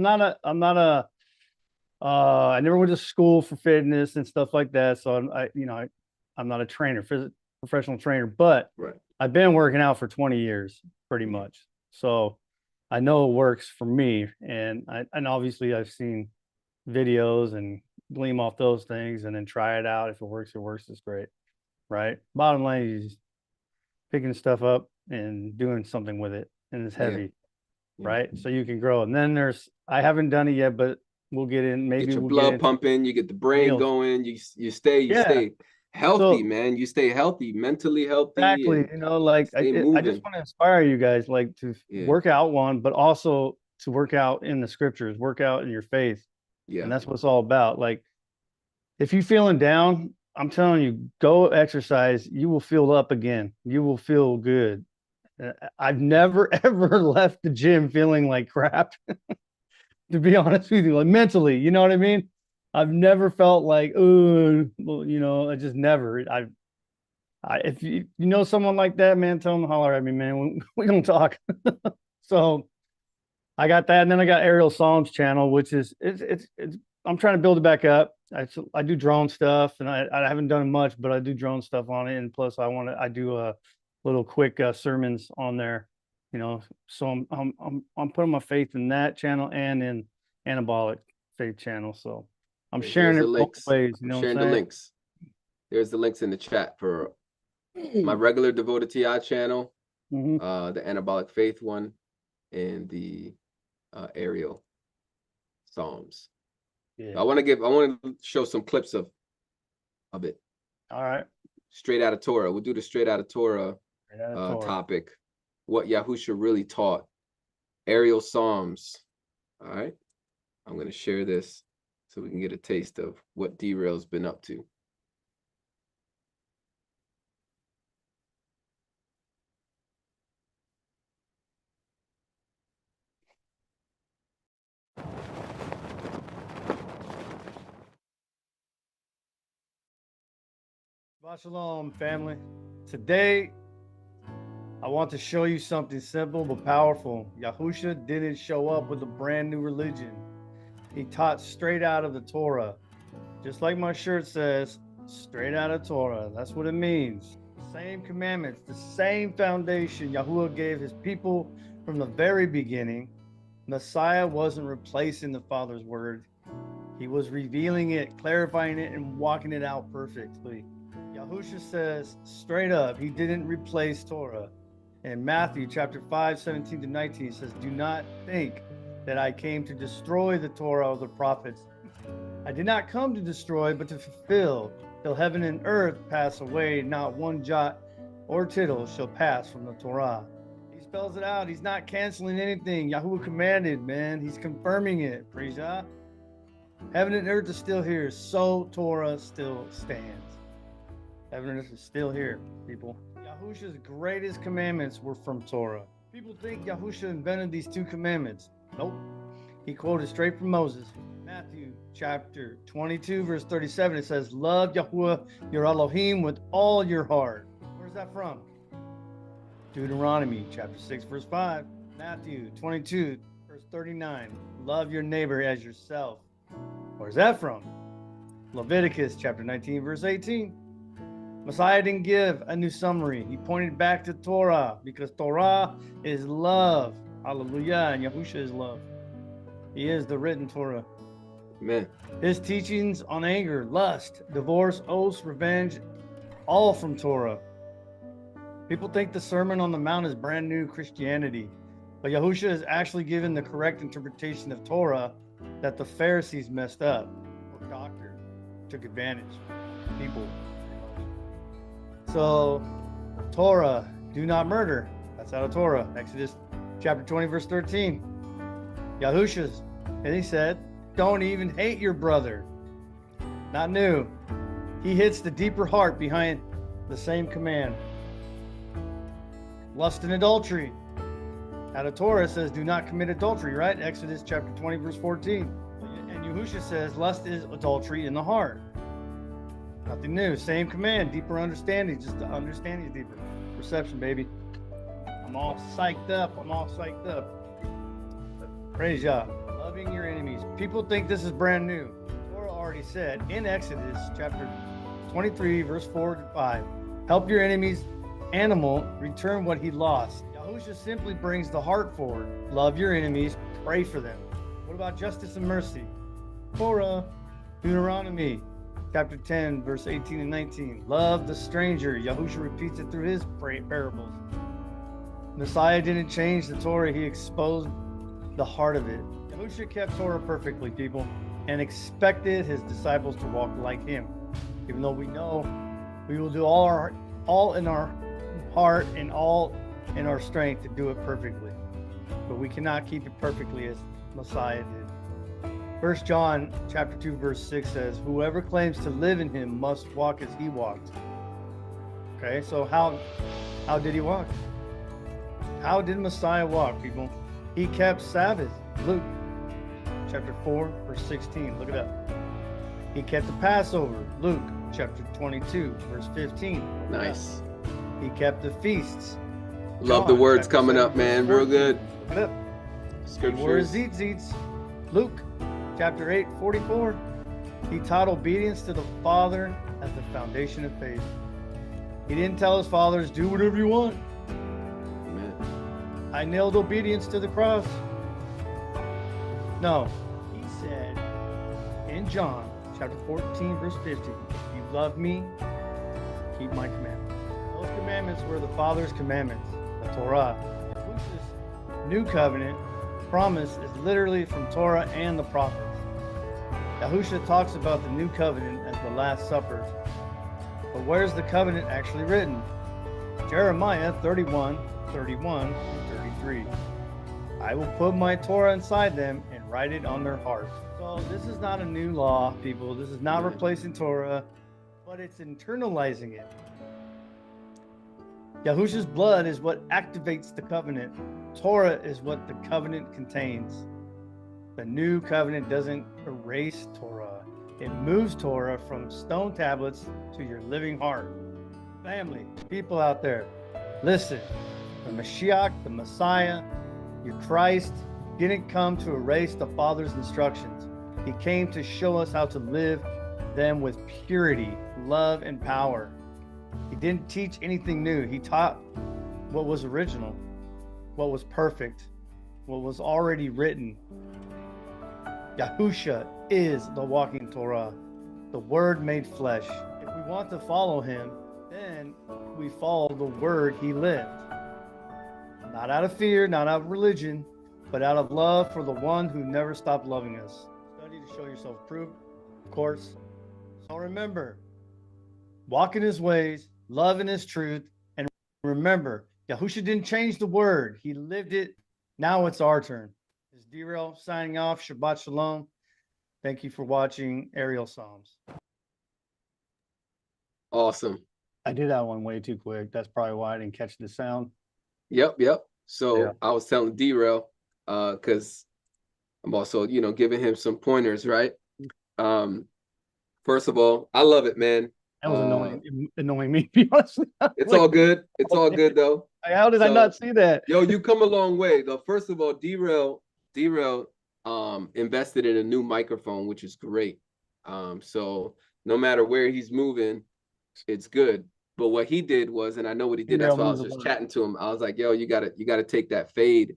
never went to school for fitness and stuff like that. So I'm not a trainer, professional trainer, but I've been working out for 20 years, pretty much. So I know it works for me. And obviously I've seen videos and gleam off those things and then try it out. If it works, it's great. Right. Bottom line is picking stuff up and doing something with it. And it's heavy. Right. So you can grow. And then I haven't done it yet, but we'll get in. Maybe get your blood pumping, you get the brain going, you stay healthy, man. You stay healthy, mentally healthy. Exactly. I just want to inspire you guys, to work out but also to work out in the scriptures, work out in your faith. Yeah. And that's what it's all about. If you're feeling down, I'm telling you, go exercise. You will feel up again. You will feel good. I've never, ever left the gym feeling like crap, to be honest with you, mentally, you know what I mean? I've never felt like, I just never. If you know someone like that, man, tell them to holler at me, man. We don't talk. So I got that, and then I got Ariel Psalms channel, which is it's I'm trying to build it back up. I do drone stuff, and I haven't done much, but I do drone stuff on it, and plus I do a little quick sermons on there, So I'm putting my faith in that channel and in Anabolic Faith channel. So I'm sharing it both ways. Sharing the links. There's the links in the chat for my regular Devoted to Yah channel, the Anabolic Faith one, and the Ariel Psalms. Yeah. I want to show some clips of it. All right. Straight out of Torah. We'll do the straight out of Torah topic. What Yahusha really taught. Ariel Psalms. All right. I'm going to share this so we can get a taste of what Derail's been up to. Shalom, family. Today, I want to show you something simple but powerful. Yahusha didn't show up with a brand new religion. He taught straight out of the Torah. Just like my shirt says, straight out of Torah. That's what it means. Same commandments, the same foundation Yahuwah gave his people from the very beginning. Messiah wasn't replacing the Father's word. He was revealing it, clarifying it, and walking it out perfectly. Yahusha says straight up, he didn't replace Torah. In Matthew chapter 5, 17 to 19, he says, do not think that I came to destroy the Torah or the prophets. I did not come to destroy, but to fulfill. Till heaven and earth pass away, not one jot or tittle shall pass from the Torah. He spells it out. He's not canceling anything. Yahuwah commanded, man. He's confirming it. Praise Yah. Heaven and earth is still here, so Torah still stands. Heaven and earth is still here, people. Yahusha's greatest commandments were from Torah. People think Yahusha invented these 2 commandments. Nope. He quoted straight from Moses. Matthew chapter 22, verse 37, it says, love Yahuwah your Elohim with all your heart. Where's that from? Deuteronomy chapter 6, verse 5. Matthew 22, verse 39, love your neighbor as yourself. Where's that from? Leviticus chapter 19, verse 18. Messiah didn't give a new summary. He pointed back to Torah because Torah is love. Hallelujah. And Yahusha is love. He is the written Torah. Amen. His teachings on anger, lust, divorce, oaths, revenge, all from Torah. People think the Sermon on the Mount is brand new Christianity, but Yahusha is actually given the correct interpretation of Torah that the Pharisees messed up or doctored, took advantage of people. So, Torah, do not murder. That's out of Torah. Exodus chapter 20, verse 13. Yahusha's, and he said, don't even hate your brother. Not new. He hits the deeper heart behind the same command. Lust and adultery. Out of Torah says, do not commit adultery, right? Exodus chapter 20, verse 14. And Yahusha says, lust is adultery in the heart. Nothing new. Same command, deeper understanding. Just the understanding is deeper. Perception, baby. I'm all psyched up. Praise Yah. Loving your enemies. People think this is brand new. Torah already said in Exodus chapter 23, verse 4 to 5, help your enemy's animal return what he lost. Yahusha simply brings the heart forward. Love your enemies. Pray for them. What about justice and mercy? Torah, Deuteronomy chapter 10, verse 18 and 19. Love the stranger. Yahusha repeats it through his parables. Messiah didn't change the Torah. He exposed the heart of it. Yahusha kept Torah perfectly, people, and expected his disciples to walk like him. Even though we know we will do all in our heart and all in our strength to do it perfectly. But we cannot keep it perfectly as Messiah did. 1 John chapter 2, verse 6 says, whoever claims to live in him must walk as he walked. Okay, so how did he walk? How did Messiah walk, people? He kept Sabbath. Luke chapter 4, verse 16. Look it up. He kept the Passover. Luke chapter 22, verse 15. Nice. He kept the feasts. Love the words coming up, man. Real good. Look it up. Scriptures. Zeets. Luke chapter 8, 44. He taught obedience to the Father as the foundation of faith. He didn't tell his followers, do whatever you want. Amen. I nailed obedience to the cross. No. He said in John chapter 14, verse 50, if you love me, keep my commandments. Those commandments were the Father's commandments, the Torah. Yahusha's new covenant promise is literally from Torah and the prophets. Yahusha talks about the new covenant as the Last Supper. But where's the covenant actually written? Jeremiah 31, 31, and 33. I will put my Torah inside them and write it on their hearts. So this is not a new law, people. This is not replacing Torah, but it's internalizing it. Yahusha's blood is what activates the covenant. Torah is what the covenant contains. The new covenant doesn't erase Torah. It moves Torah from stone tablets to your living heart. Family, people out there, listen. The Mashiach, the Messiah, your Christ, didn't come to erase the Father's instructions. He came to show us how to live them with purity, love, and power. He didn't teach anything new. He taught what was original, what was perfect, what was already written. Yahusha is the walking Torah, the Word made flesh. If we want to follow him, then we follow the word he lived. Not out of fear, not out of religion, but out of love for the one who never stopped loving us. Study to show yourself approved, of course. So remember, walk in his ways, love in his truth, and remember, Yahusha didn't change the word. He lived it. Now it's our turn. This is D-Rail signing off. Shabbat Shalom. Thank you for watching Aerial Psalms. Awesome. I did that one way too quick. That's probably why I didn't catch the sound. Yep. So yeah. I was telling D-Rail, because I'm also, giving him some pointers, right? First of all, I love it, man. That was annoying me, to be honest. It's all good. It's all good though. How did I not see that? Yo, you come a long way. Though, first of all, D-Rail invested in a new microphone, which is great. So no matter where he's moving, it's good. But what he did was, and I know what he did, that's why I was just chatting to him. I was like, yo, you gotta take that fade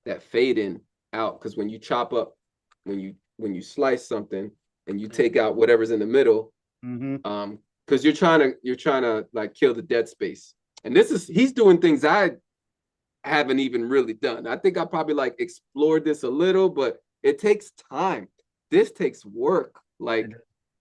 in out. Because when you chop up, when you slice something and you take out whatever's in the middle, because you're trying to like kill the dead space. And he's doing things I haven't even really done. I think I probably like explored this a little, but it takes time. This takes work. Like,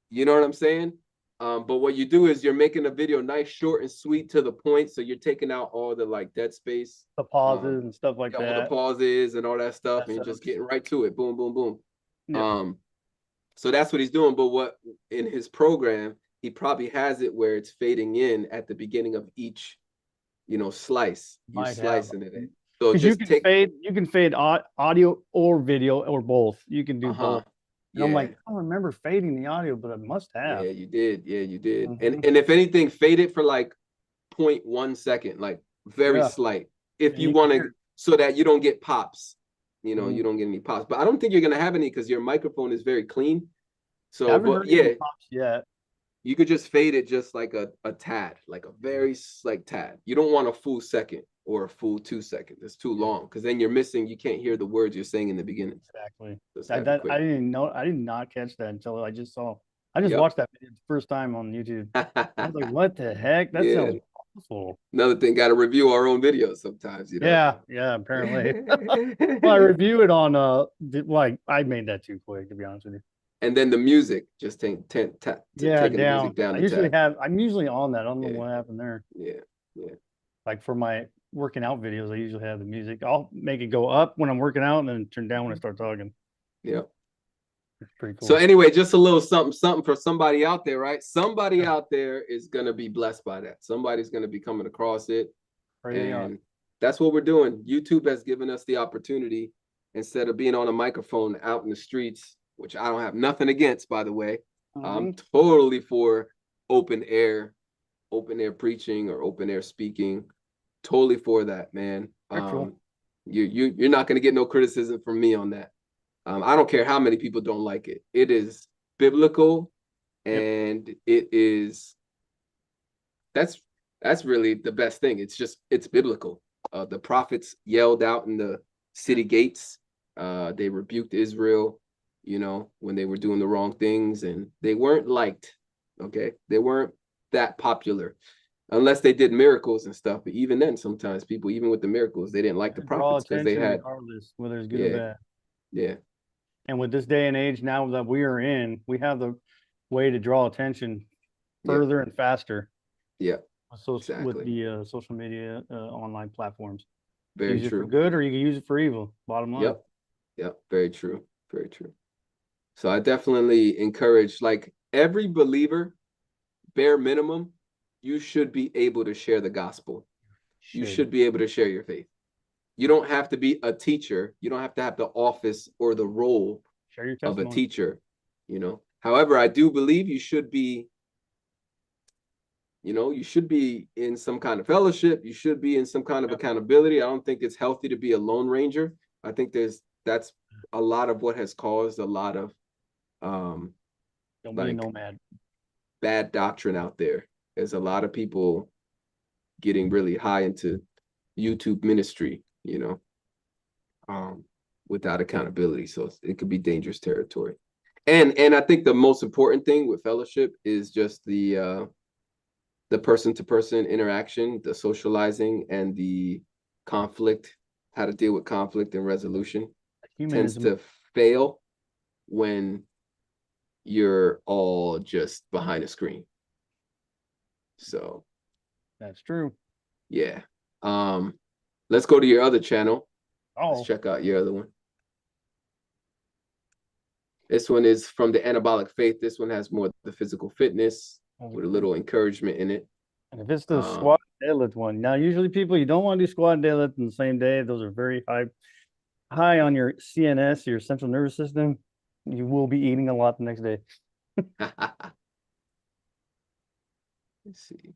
you know what I'm saying? But what you do is you're making a video nice, short, and sweet to the point. So you're taking out all the like dead space, the pauses and stuff like that, all the pauses and all that stuff, and you're just getting right to it. Boom, boom, boom. Yeah. So that's what he's doing. But what in his program, he probably has it where it's fading in at the beginning of each, slice. You're slicing it in. So just you can fade audio or video or both. You can do both. And I'm like, I don't remember fading the audio, but I must have. Yeah, you did. Yeah, you did. And if anything, fade it for like 0.1 second, like very slight. If you want to, so that you don't get pops. You don't get any pops. But I don't think you're gonna have any because your microphone is very clean. So, pops yet. You could just fade it just like a tad, like a very slight tad. You don't want a full second or a full 2 seconds. It's too long because then you can't hear the words you're saying in the beginning. Exactly. I didn't know. I did not catch that until I just watched that video the first time on YouTube. I was like, what the heck? That sounds awful. Another thing, got to review our own videos sometimes. Yeah, apparently. Well, I review it on I made that too quick, to be honest with you. And then the music, just take the music down. I'm usually on that. I don't know what happened there. Yeah. Like for my working out videos, I usually have the music. I'll make it go up when I'm working out and then turn down when I start talking. Yeah. It's pretty cool. So anyway, just a little something for somebody out there, right? Somebody out there is going to be blessed by that. Somebody's going to be coming across it. And that's what we're doing. YouTube has given us the opportunity, instead of being on a microphone out in the streets, which I don't have nothing against, by the way. I'm totally for open air preaching or open air speaking. Totally for that, man. You're not going to get no criticism from me on that. I don't care how many people don't like it. It is biblical, and that's really the best thing. It's biblical. The prophets yelled out in the city gates. They rebuked Israel, when they were doing the wrong things, and they weren't liked. Okay, they weren't that popular unless they did miracles and stuff. But even then, sometimes people, even with the miracles, they didn't like the prophets because they had, regardless whether it's good or bad. Yeah. And with this day and age now that we are in, we have the way to draw attention further and faster. Yeah. With the social media online platforms. Very use true. It for good, or you can use it for evil. Bottom line. Yep. Very true. Very true. So I definitely encourage, like, every believer, bare minimum, you should be able to share the gospel. You should be able to share your faith. You don't have to be a teacher. You don't have to have the office or the role of a teacher, However, I do believe you should be, you should be in some kind of fellowship. You should be in some kind of accountability. I don't think it's healthy to be a lone ranger. I think that's a lot of what has caused a lot of Don't be a nomad. Bad doctrine out there. There's a lot of people getting really high into YouTube ministry, without accountability. So it could be dangerous territory. And I think the most important thing with fellowship is just the person-to-person interaction, the socializing, and the conflict, how to deal with conflict and resolution. Humanism tends to fail when you're all just behind a screen. So that's true. Yeah. Let's go to your other channel. Let's check out your other one. This one is from the Anabolic Faith. This one has more the physical fitness with a little encouragement in it. And if it's the squat and deadlift one, now usually people, you don't want to do squat and deadlift in the same day. Those are very high on your CNS, your central nervous system. You will be eating a lot the next day. Let's see.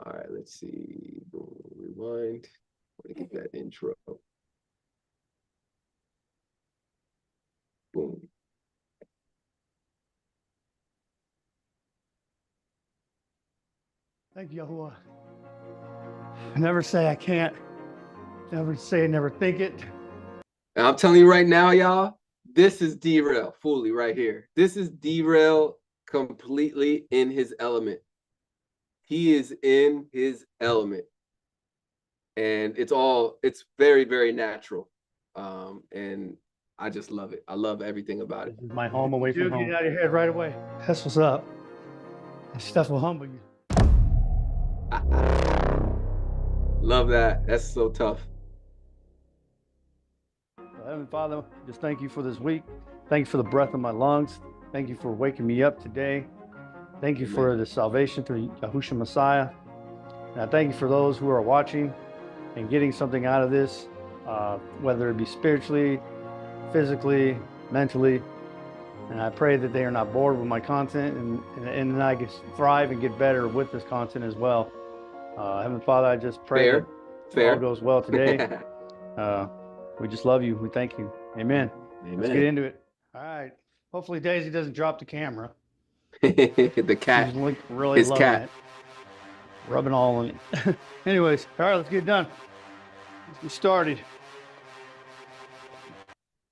All right, let's see. Boom, rewind. Let me get that intro. Boom. Thank you, Yahuwah. Never say I can't. Never say I never think it. And I'm telling you right now, y'all, this is D-Rail fully right here. This is D-Rail completely in his element. He is in his element. And it's very, very natural. And I just love it. I love everything about it. This is my home away from home. Get out of your head right away. That's what's up. This stuff will humble you. Love that. That's so tough. Heavenly Father, just thank you for this week. Thank you for the breath in my lungs. Thank you for waking me up today. Thank you for the salvation through Yahushua Messiah. And I thank you for those who are watching and getting something out of this, whether it be spiritually, physically, mentally. And I pray that they are not bored with my content and I can thrive and get better with this content as well. Heavenly Father, I just pray that all goes well today. We just love you. We thank you. Amen. Let's get into it. All right. Hopefully Daisy doesn't drop the camera. The cat. She's really his loving cat. it. Rubbing all on it. Anyways, all right, let's get done. Let's get started.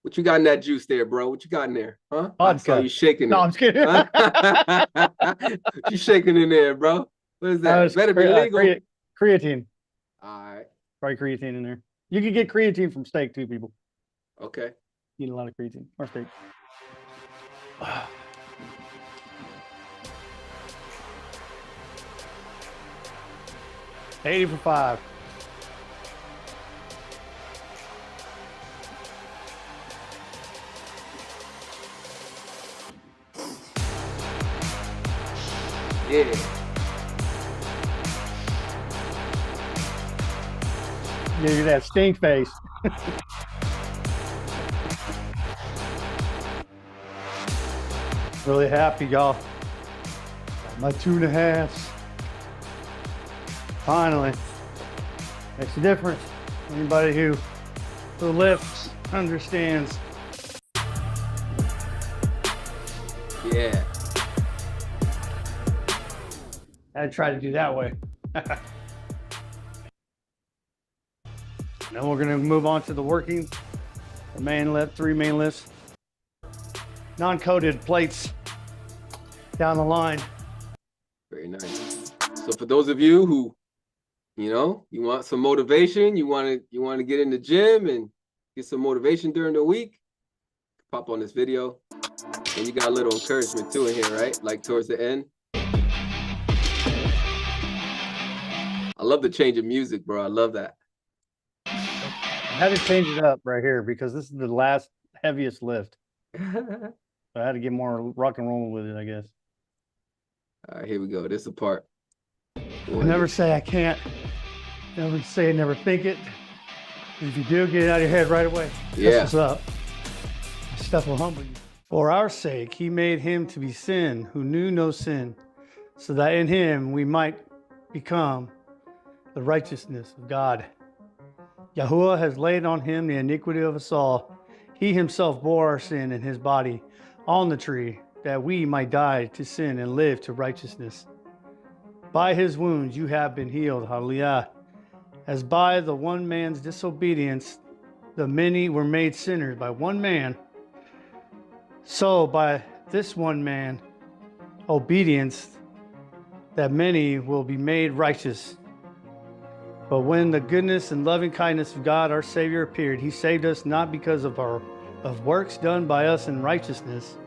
What you got in that juice there, bro? What you got in there? Huh? Vodka. I saw you shaking it. No, I'm just kidding. You shaking in there, bro? What is that? Better be legal. Creatine. All right. Probably creatine in there. You can get creatine from steak too, people. Okay. Eat a lot of creatine or steak. 80 for 5. Yeah. Give you that stink face. Really happy, y'all. Got my 2.5. Finally. Makes a difference. Anybody who lifts understands. Yeah. I try to do that way. Now we're going to move on to the working. The main lift, 3 main lifts. Non-coated plates down the line. Very nice. So for those of you who, you want some motivation, you want to get in the gym and get some motivation during the week, pop on this video. And you got a little encouragement too in here, right? Like towards the end. I love the change of music, bro. I love that. I had to change it up right here because this is the last heaviest lift. So I had to get more rock and roll with it, I guess. All right, here we go. This is the part. Never say I can't. Never say never think it. If you do, get it out of your head right away. Yeah. That's what's up. This stuff will humble you. For our sake, he made him to be sin who knew no sin, so that in him we might become the righteousness of God. Yahuwah has laid on him the iniquity of us all. He himself bore our sin in his body on the tree, that we might die to sin and live to righteousness. By his wounds you have been healed. Hallelujah. As by the one man's disobedience, the many were made sinners by one man, so by this one man, obedience, that many will be made righteous. But when the goodness and loving kindness of God our Savior appeared, he saved us not because of works done by us in righteousness,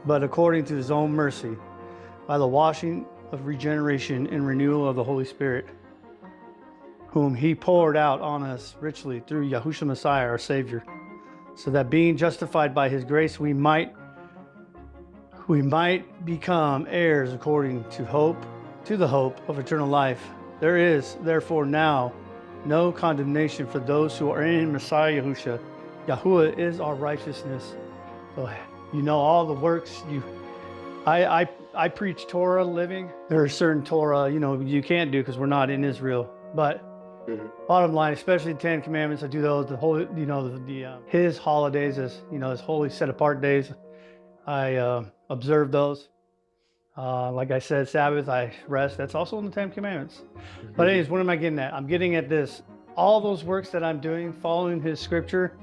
but according to his own mercy, by the washing of regeneration and renewal of the Holy Spirit, whom he poured out on us richly through Yahushua Messiah our Savior, so that being justified by his grace we might become heirs according to the hope of eternal life. There is therefore now no condemnation for those who are in Messiah Yahushua. Yahuwah is our righteousness. So all the works I preach Torah living. There are certain Torah you can't do because we're not in Israel. But bottom line, especially the Ten Commandments, I do those. The holy, his holidays, his holy set apart days. I observe those. Like I said, Sabbath, I rest. That's also in the Ten Commandments. But anyways, what am I getting at? I'm getting at this. All those works that I'm doing, following his scripture,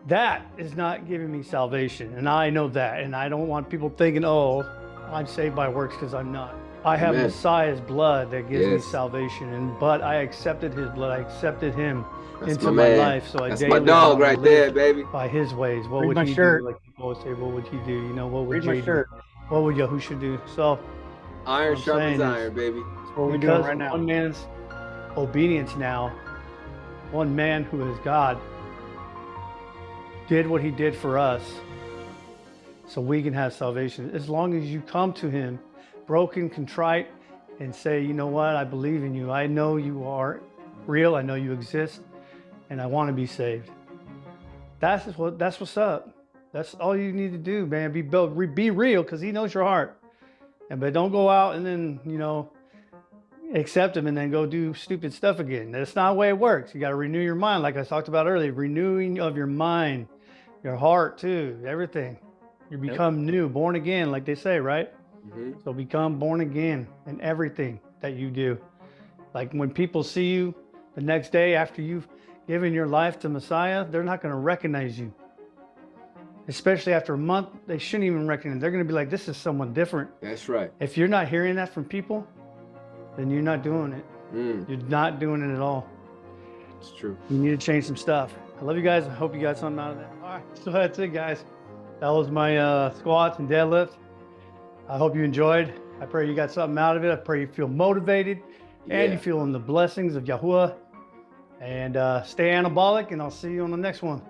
that is not giving me salvation. And I know that. And I don't want people thinking, oh, I'm saved by works, because I'm not. I have Messiah's blood that gives me salvation. But I accepted his blood. I accepted him into my life. So that's my dog right there, baby. By his ways. What would he do? Like people always say, what would he do? What would What would Yahushua do? So iron sharpens iron, baby. That's what we're doing right now. One man's obedience now, one man who is God, did what he did for us, so we can have salvation. As long as you come to him broken, contrite, and say, you know what, I believe in you. I know you are real. I know you exist, and I want to be saved. That's what's up. That's all you need to do, man. Be real, because he knows your heart. But don't go out and then, accept him and then go do stupid stuff again. That's not the way it works. You got to renew your mind, like I talked about earlier. Renewing of your mind, your heart too, everything. You become new, born again, like they say, right? So become born again in everything that you do. Like when people see you the next day after you've given your life to Messiah, they're not going to recognize you. Especially after a month, they shouldn't even recognize. They're going to be like, this is someone different. That's right. If you're not hearing that from people, then you're not doing it. You're not doing it at all. It's true. You need to change some stuff. I love you guys. I hope you got something out of that. All right, so that's it, guys. That was my squats and deadlifts. I hope you enjoyed. I pray you got something out of it. I pray you feel motivated and you feel in the blessings of Yahuwah. And stay anabolic, and I'll see you on the next one.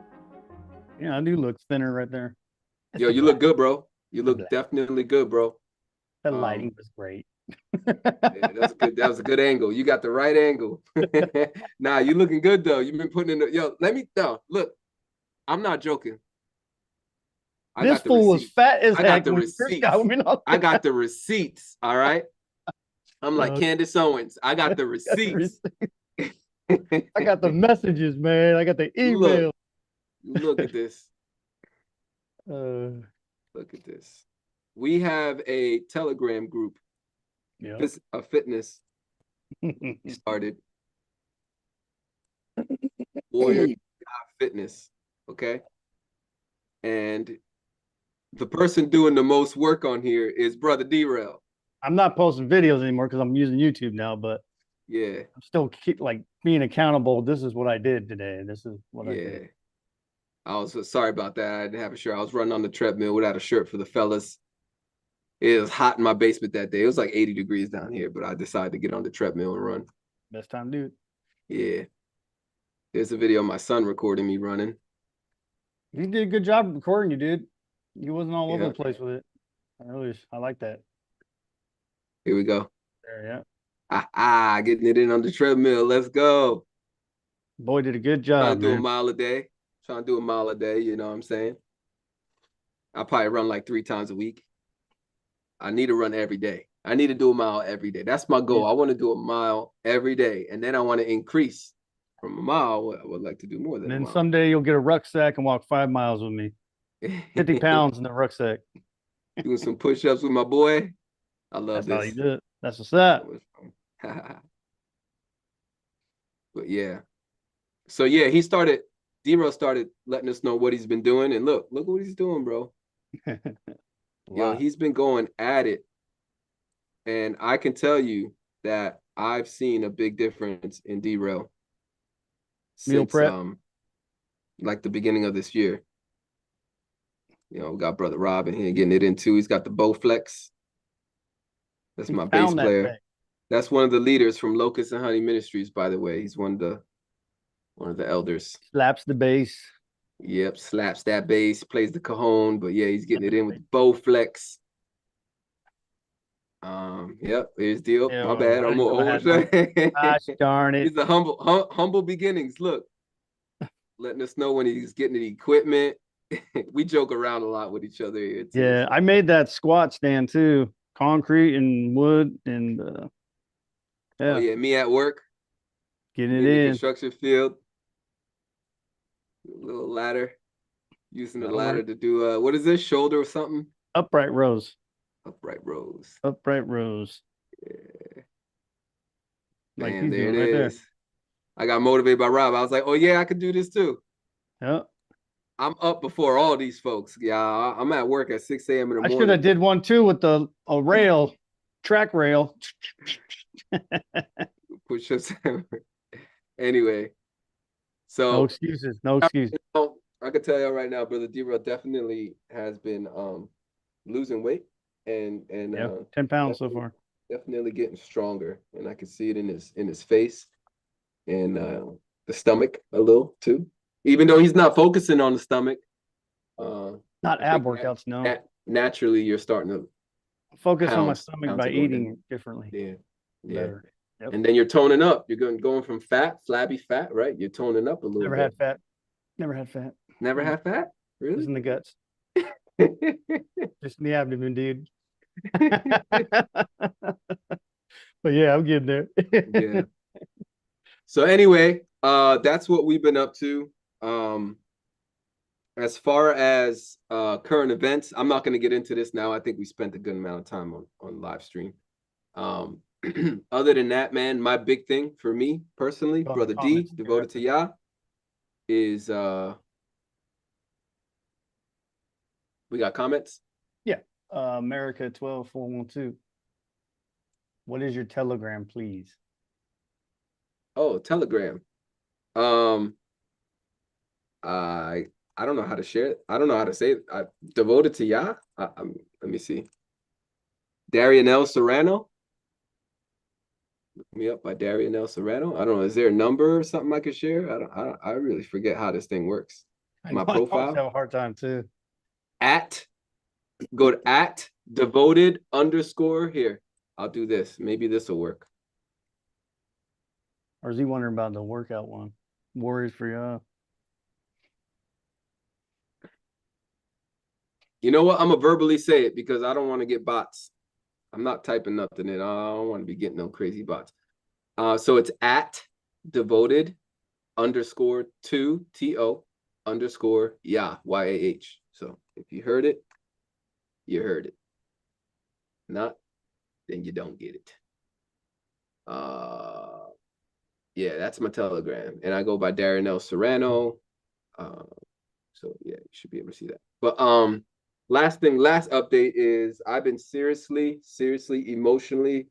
Yeah, I do look thinner right there. Yo, you look good, bro. You look definitely good, bro. The lighting was great. That's good. That was a good angle. You got the right angle. Nah, you looking good though. You've been putting in the look. I'm not joking. This fool was fat as heck. I got the receipts. I got the receipts. All right. I'm like Candace Owens. I got the receipts. I got the messages, man. I got the email. Look at this. Look at this. We have a Telegram group. A fitness started. Warrior Fitness. Okay. And the person doing the most work on here is Brother D-Rail. I'm not posting videos anymore because I'm using YouTube now, but yeah, I'm still being accountable. This is what I did today. This is what I did. I was sorry about that. I didn't have a shirt. I was running on the treadmill without a shirt for the fellas. It was hot in my basement that day. It was like 80 degrees down here, but I decided to get on the treadmill and run. Best time, dude. Yeah. There's a video of my son recording me running. He did a good job recording you, dude. You wasn't all over the place with it. I like that. Here we go. There, getting it in on the treadmill. Let's go. Boy did a good job. Trying to do a mile a day. You know what I'm saying? I probably run like 3 times a week. I need to run every day. I need to do a mile every day. That's my goal. I want to do a mile every day, and then I want to increase. from a mile. I would like to do more than And a then mile. someday you'll get a rucksack and walk 5 miles with me. 50 pounds in the rucksack. Doing some push-ups with my boy. I love That's how this. you do it. That's what's up. But yeah. So yeah, D-Rose started letting us know what he's been doing. And look what he's doing, bro. He's been going at it. And I can tell you that I've seen a big difference in D-Rail since like the beginning of this year. We got Brother Rob in here getting it in too. He's got the Bowflex. That's my bass player. That's one of the leaders from Locust and Honey Ministries, by the way. He's one of the elders. Slaps the bass. Yep, slaps that bass, plays the cajon, but yeah, he's getting it in with the Bowflex. Yep, here's deal. My bad. I'm gosh darn it. He's the humble beginnings. Look, letting us know when he's getting the equipment. We joke around a lot with each other here too. Yeah, I made that squat stand too. Concrete and wood and yeah. Oh yeah, me at work. Getting it in. Construction field. A little ladder. Using the ladder to do what is this? Shoulder or something? Upright rows. Upright rows. Upright rows. Yeah. Like Man, there it is. There. I got motivated by Rob. I was like, oh yeah, I could do this too. Yep. I'm up before all these folks. Yeah, I'm at work at 6 a.m. in the morning. I should have did one too with a rail, track rail. Push ups. Anyway. So no excuses. No excuses. I could tell you right now, Brother D-Rail definitely has been losing weight and 10 pounds so far. Definitely getting stronger. And I can see it in his face and the stomach a little too. Even though he's not focusing on the stomach. Not ab workouts, no. Naturally, you're starting to focus on my stomach by eating differently. Yeah. Better. Yep. And then you're toning up. You're going from flabby fat, right? You're toning up a little bit. Had fat. Never had fat. Never had fat? Really? Just in the guts. Just in the abdomen, dude. But yeah, I'm getting there. Yeah. So anyway, that's what we've been up to. As far as current events, I'm not going to get into this now. I think we spent a good amount of time on live stream. Other than that, man, my big thing for me personally, Brother D, devoted to Yah, is we got comments? Yeah. America 12412. What is your Telegram, please? Oh, Telegram. I don't know how to share it. I don't know how to say it. Devoted to Yah. Let me see. Darianel Serrano. Look me up by Darianel Serrano. I don't know. Is there a number or something I could share? I really forget how this thing works. My profile. I have a hard time too. Go to @devoted_ here. I'll do this. Maybe this will work. Or is he wondering about the workout one? Warriors for Yah. You know what? I'm gonna verbally say it because I don't want to get bots. I'm not typing nothing in. I don't want to be getting no crazy bots. So it's @devoted_2 TO_ Yah YAH. So if you heard it, you heard it. Not, then you don't get it. Yeah, that's my Telegram, and I go by Darianel Serrano. So yeah, you should be able to see that. But last update is I've been seriously, emotionally,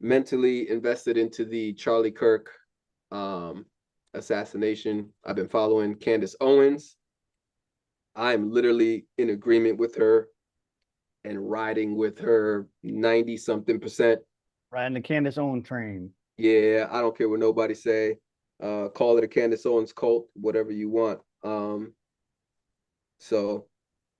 mentally invested into the Charlie Kirk assassination. I've been following Candace Owens. I'm literally in agreement with her and riding with her 90-something%. Riding the Candace Owens train. Yeah, I don't care what nobody say. Call it a Candace Owens cult, whatever you want. So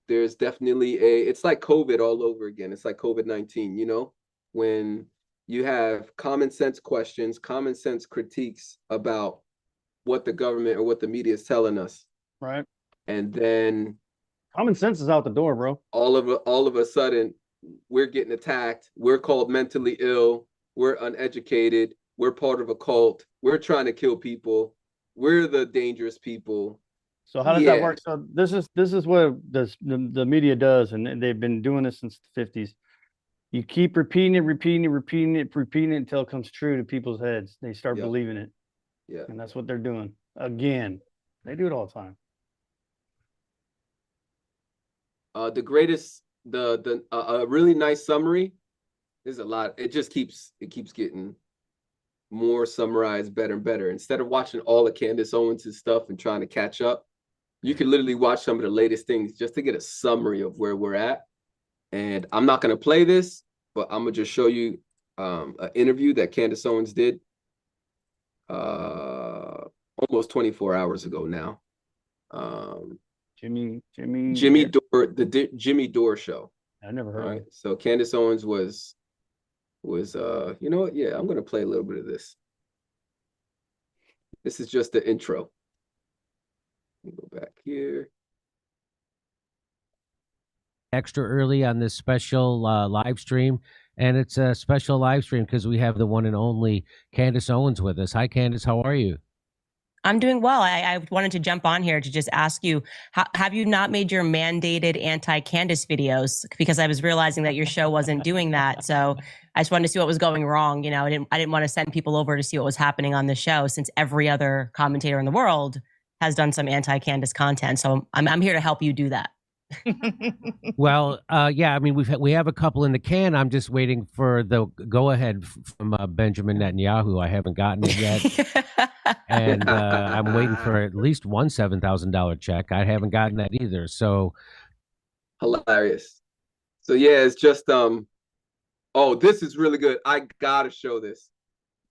there's definitely it's like COVID all over again. It's like COVID-19, you know, when you have common sense questions, common sense critiques about what the government or what the media is telling us. Right. And then common sense is out the door, bro. All of a sudden, we're getting attacked. We're called mentally ill. We're uneducated. we're part of a cult. We're trying to kill people. We're the dangerous people. So how does that work? So this is what the media does, and they've been doing this since the 50s. You keep repeating it until it comes true to people's heads. They start believing it. Yeah. And that's what they're doing. Again, they do it all the time. The greatest, a really nice summary. There's a lot. It keeps getting more summarized, better and better. Instead of watching all of Candace Owens' stuff and trying to catch up, you can literally watch some of the latest things just to get a summary of where we're at. And I'm not going to play this, but I'm going to just show you an interview that Candace Owens did almost 24 hours ago now. Jimmy Dore, the Jimmy Dore show. I never heard of it. So Candace Owens was you know what? Yeah, I'm going to play a little bit of this. This is just the intro. Let me go back here. Extra early on this special live stream, and it's a special live stream because we have the one and only Candace Owens with us. Hi, Candace. How are you? I'm doing well. I wanted to jump on here to just ask you, have you not made your mandated anti-Candace videos? Because I was realizing that your show wasn't doing that. So I just wanted to see what was going wrong. You know, I didn't want to send people over to see what was happening on the show, since every other commentator in the world has done some anti-Candace content. So I'm here to help you do that. Well, yeah, I mean, we have a couple in the can. I'm just waiting for the go ahead from Benjamin Netanyahu. I haven't gotten it yet. And I'm waiting for at least one $7,000 check. I haven't gotten that either. So hilarious. So yeah, it's just oh, this is really good. I gotta show this.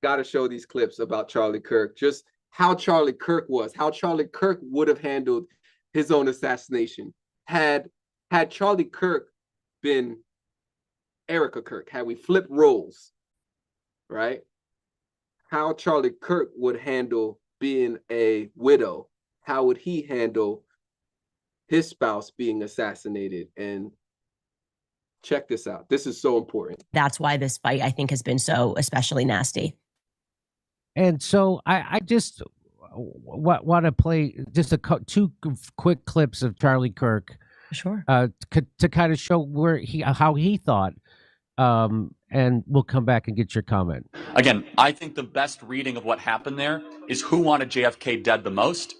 Gotta show these clips about Charlie Kirk. Just how Charlie Kirk was, how Charlie Kirk would have handled his own assassination. Had Charlie Kirk been Erica Kirk, had we flipped roles, right? How Charlie Kirk would handle being a widow. How would he handle his spouse being assassinated? And check this out. This is so important. That's why this fight, I think, has been so especially nasty. And so I just want to play just two quick clips of Charlie Kirk. Sure. To kind of show how he thought. And we'll come back and get your comment. Again, I think the best reading of what happened there is who wanted JFK dead the most.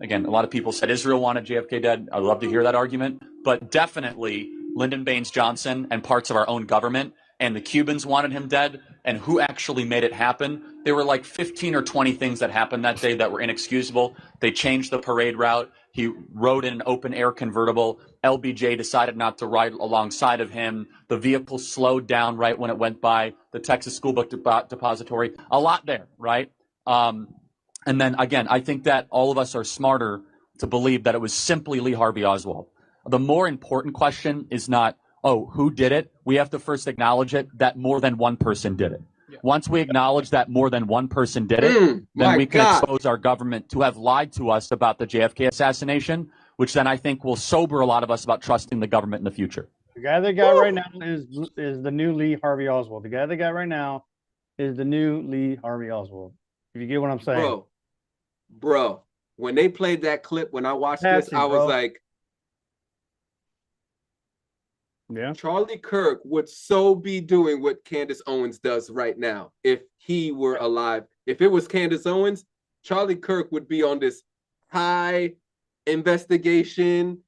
Again, a lot of people said Israel wanted JFK dead. I'd love to hear that argument. But definitely Lyndon Baines Johnson and parts of our own government, and the Cubans wanted him dead. And who actually made it happen? There were like 15 or 20 things that happened that day that were inexcusable. They changed the parade route. He rode in an open-air convertible. LBJ decided not to ride alongside of him. The vehicle slowed down right when it went by the Texas School Book Depository. A lot there, right? And then, again, I think that all of us are smarter to believe that it was simply Lee Harvey Oswald. The more important question is not, oh, who did it? We have to first acknowledge it that more than one person did it. Yeah. Once we acknowledge that more than one person did it, then we can expose our government to have lied to us about the JFK assassination, which then I think will sober a lot of us about trusting the government in the future. The guy they got right now is the new Lee Harvey Oswald. The guy they got right now is the new Lee Harvey Oswald. If you get what I'm saying. Bro, when they played that clip, when I watched this, I was like, yeah, Charlie Kirk would so be doing what Candace Owens does right now if he were alive. If it was Candace Owens, Charlie Kirk would be on this high investigation,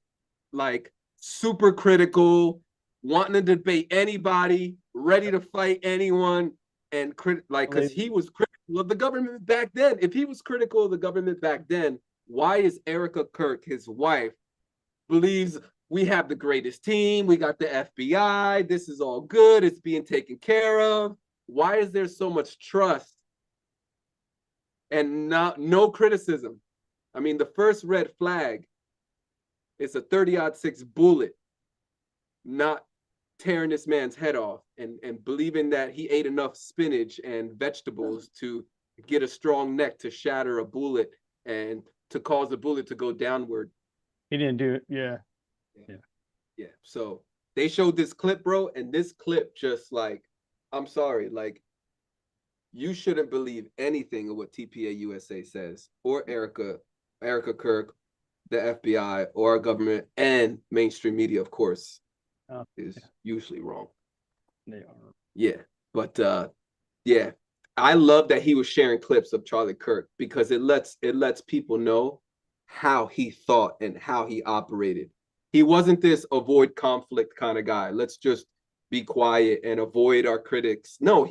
like super critical, wanting to debate anybody, ready to fight anyone, and because he was critical of the government back then. If he was critical of the government back then, why is Erica Kirk, his wife, believes we have the greatest team, we got the FBI, this is all good, it's being taken care of? Why is there so much trust and no criticism? I mean, the first red flag is a 30-06 bullet not tearing this man's head off and believing that he ate enough spinach and vegetables to get a strong neck to shatter a bullet and to cause the bullet to go downward. He didn't do it. Yeah. So they showed this clip, bro, and this clip just like, I'm sorry, like, you shouldn't believe anything of what TPA USA says, or Erica Kirk, the FBI, or our government, and mainstream media, of course, is usually wrong. They are. Yeah, but yeah, I love that he was sharing clips of Charlie Kirk, because it lets people know how he thought and how he operated. He wasn't this avoid conflict kind of guy. Let's just be quiet and avoid our critics. No,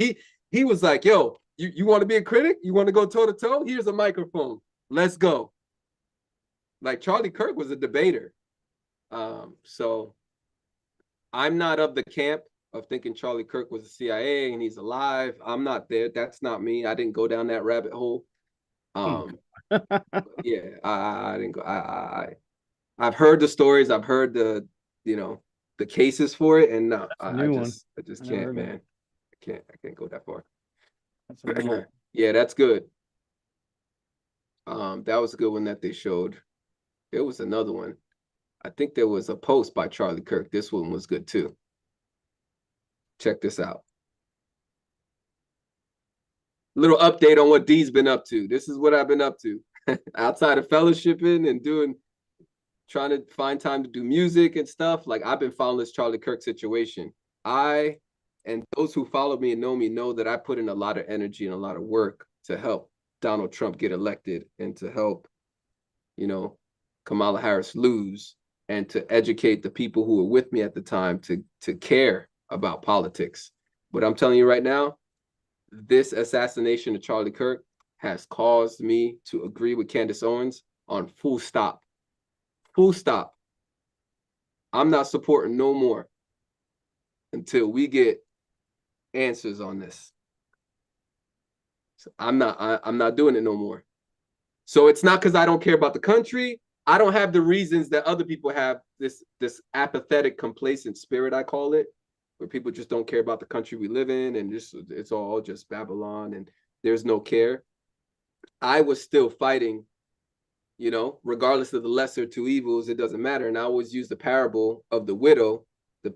he was like, yo, you want to be a critic? You want to go toe to toe? Here's a microphone. Let's go. Like, Charlie Kirk was a debater. So I'm not of the camp of thinking Charlie Kirk was the CIA and he's alive. I'm not there. That's not me. I didn't go down that rabbit hole. Yeah, I didn't go. I've heard the stories. I've heard the cases for it, and no, I just can't, man. I can't go that far. Yeah, that's good. That was a good one that they showed. There was another one. I think there was a post by Charlie Kirk. This one was good too. Check this out. Little update on what D's been up to. This is what I've been up to. Outside of fellowshipping and trying to find time to do music and stuff. Like, I've been following this Charlie Kirk situation. And those who follow me and know me know that I put in a lot of energy and a lot of work to help Donald Trump get elected, and to help, Kamala Harris lose, and to educate the people who were with me at the time to care about politics. But I'm telling you right now, this assassination of Charlie Kirk has caused me to agree with Candace Owens on full stop. Full stop. I'm not supporting no more until we get answers on this. So I'm not doing it no more. So it's not because I don't care about the country. I don't have the reasons that other people have, this apathetic, complacent spirit, I call it, where people just don't care about the country we live in, and it's all just Babylon and there's no care. I was still fighting, regardless of the lesser two evils, it doesn't matter. And I always use the parable of the widow, that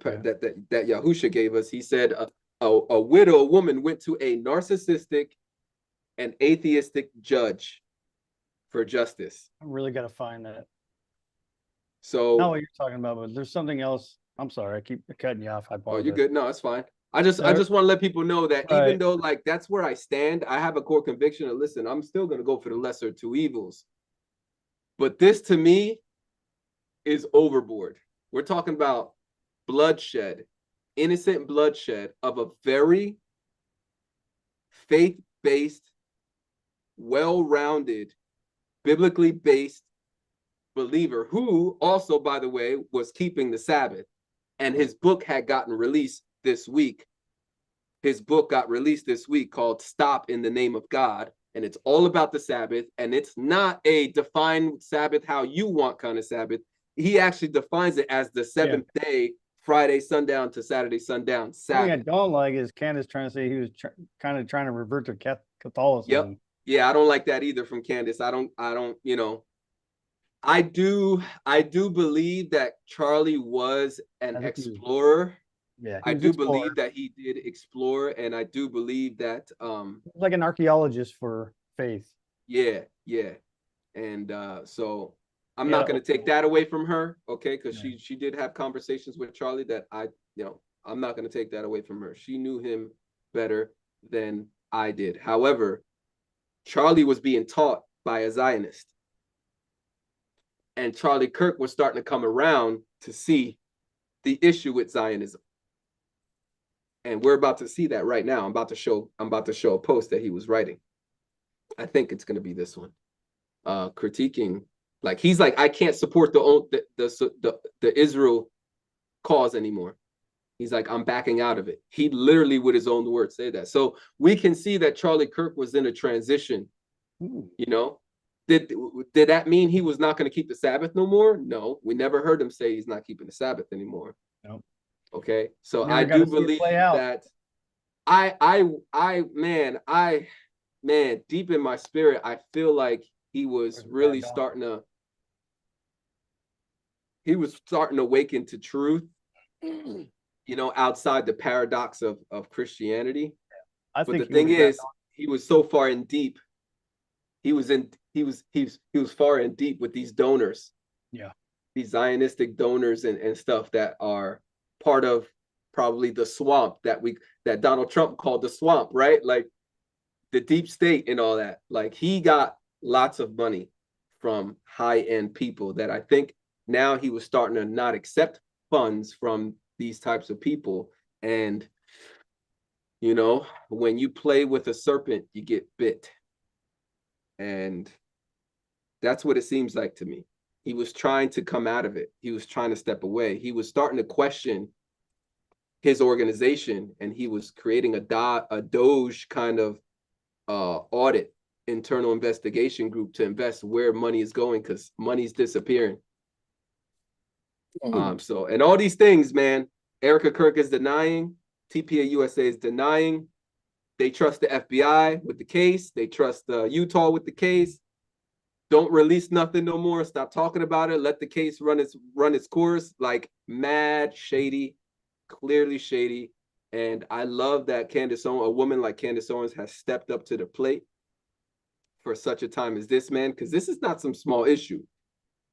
Yahusha gave us. He said a widow woman went to a narcissistic and atheistic judge for justice. I really got to find that. So, not what you're talking about, but there's something else. I'm sorry, I keep cutting you off. I apologize. Oh, you're good. No, it's fine. I just want to let people know that even though, like, that's where I stand, I have a core conviction of, listen, I'm still going to go for the lesser two evils. But this, to me, is overboard. We're talking about bloodshed, innocent bloodshed of a very faith-based, well-rounded, biblically based believer, who also, by the way, was keeping the Sabbath. And his book had gotten released this week. His book got released this week called Stop in the Name of God. And it's all about the Sabbath. And it's not a defined Sabbath how you want kind of Sabbath. He actually defines it as the seventh day, Friday sundown to Saturday sundown. Sabbath. What I don't like is Candace trying to say he was kind of trying to revert to Catholicism. Yep. Yeah, I don't like that either from Candace. I do believe that Charlie was an explorer. Yeah, I do believe that he did explore, and I do believe that like an archaeologist for faith. Yeah. And so I'm not going to take that away from her, okay? Because she did have conversations with Charlie that I'm not going to take that away from her. She knew him better than I did. However, Charlie was being taught by a Zionist. And Charlie Kirk was starting to come around to see the issue with Zionism. And we're about to see that right now. I'm about to show a post that he was writing. I think it's going to be this one. Critiquing, like, he's like, I can't support the Israel cause anymore. He's like, I'm backing out of it. He literally, with his own words, said that. So we can see that Charlie Kirk was in a transition. Did that mean he was not going to keep the Sabbath no more? No, we never heard him say he's not keeping the Sabbath anymore. No. Okay, so I do believe that man, deep in my spirit, I feel like he was really starting to awaken to truth, outside the paradox of Christianity. But the thing is, he was so far in deep. He was far and deep with these donors. Yeah. These Zionistic donors and stuff that are part of probably the swamp that Donald Trump called the swamp, right? Like the deep state and all that. Like he got lots of money from high-end people that I think now he was starting to not accept funds from these types of people. And, you know, when you play with a serpent, you get bit. And that's what it seems like to me. He was trying to come out of it. He was trying to step away. He was starting to question his organization, and he was creating a Doge kind of audit, internal investigation group to invest where money is going, because money's disappearing. So, and all these things, man, Erica Kirk is denying, TPA USA is denying. They trust the FBI with the case. They trust Utah with the case. Don't release nothing no more. Stop talking about it. Let the case run its course. Like mad shady, clearly shady. And I love that Candace Owens, a woman like Candace Owens, has stepped up to the plate for such a time as this, man, because this is not some small issue.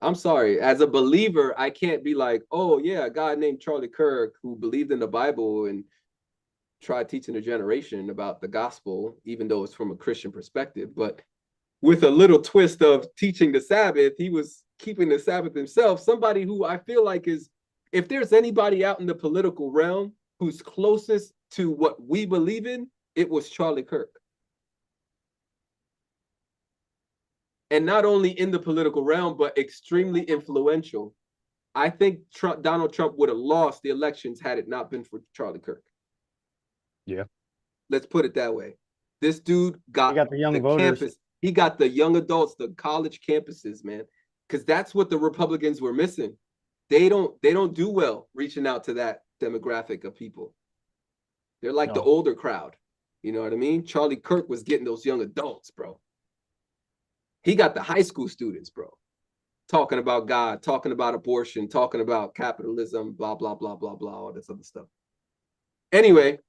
I'm sorry. As a believer, I can't be like, oh, yeah, a guy named Charlie Kirk who believed in the Bible and tried teaching a generation about the gospel, even though it's from a Christian perspective. But with a little twist of teaching the Sabbath, he was keeping the Sabbath himself. Somebody who I feel like is, if there's anybody out in the political realm who's closest to what we believe in, it was Charlie Kirk. And not only in the political realm, but extremely influential. I think Donald Trump would have lost the elections had it not been for Charlie Kirk. Yeah. Let's put it that way. This dude got the young voters. Campus. He got the young adults, the college campuses, man. Because that's what the Republicans were missing. They don't do well reaching out to that demographic of people. They're like the older crowd. You know what I mean? Charlie Kirk was getting those young adults, bro. He got the high school students, bro, talking about God, talking about abortion, talking about capitalism, blah, blah, blah, blah, blah, all this other stuff. Anyway,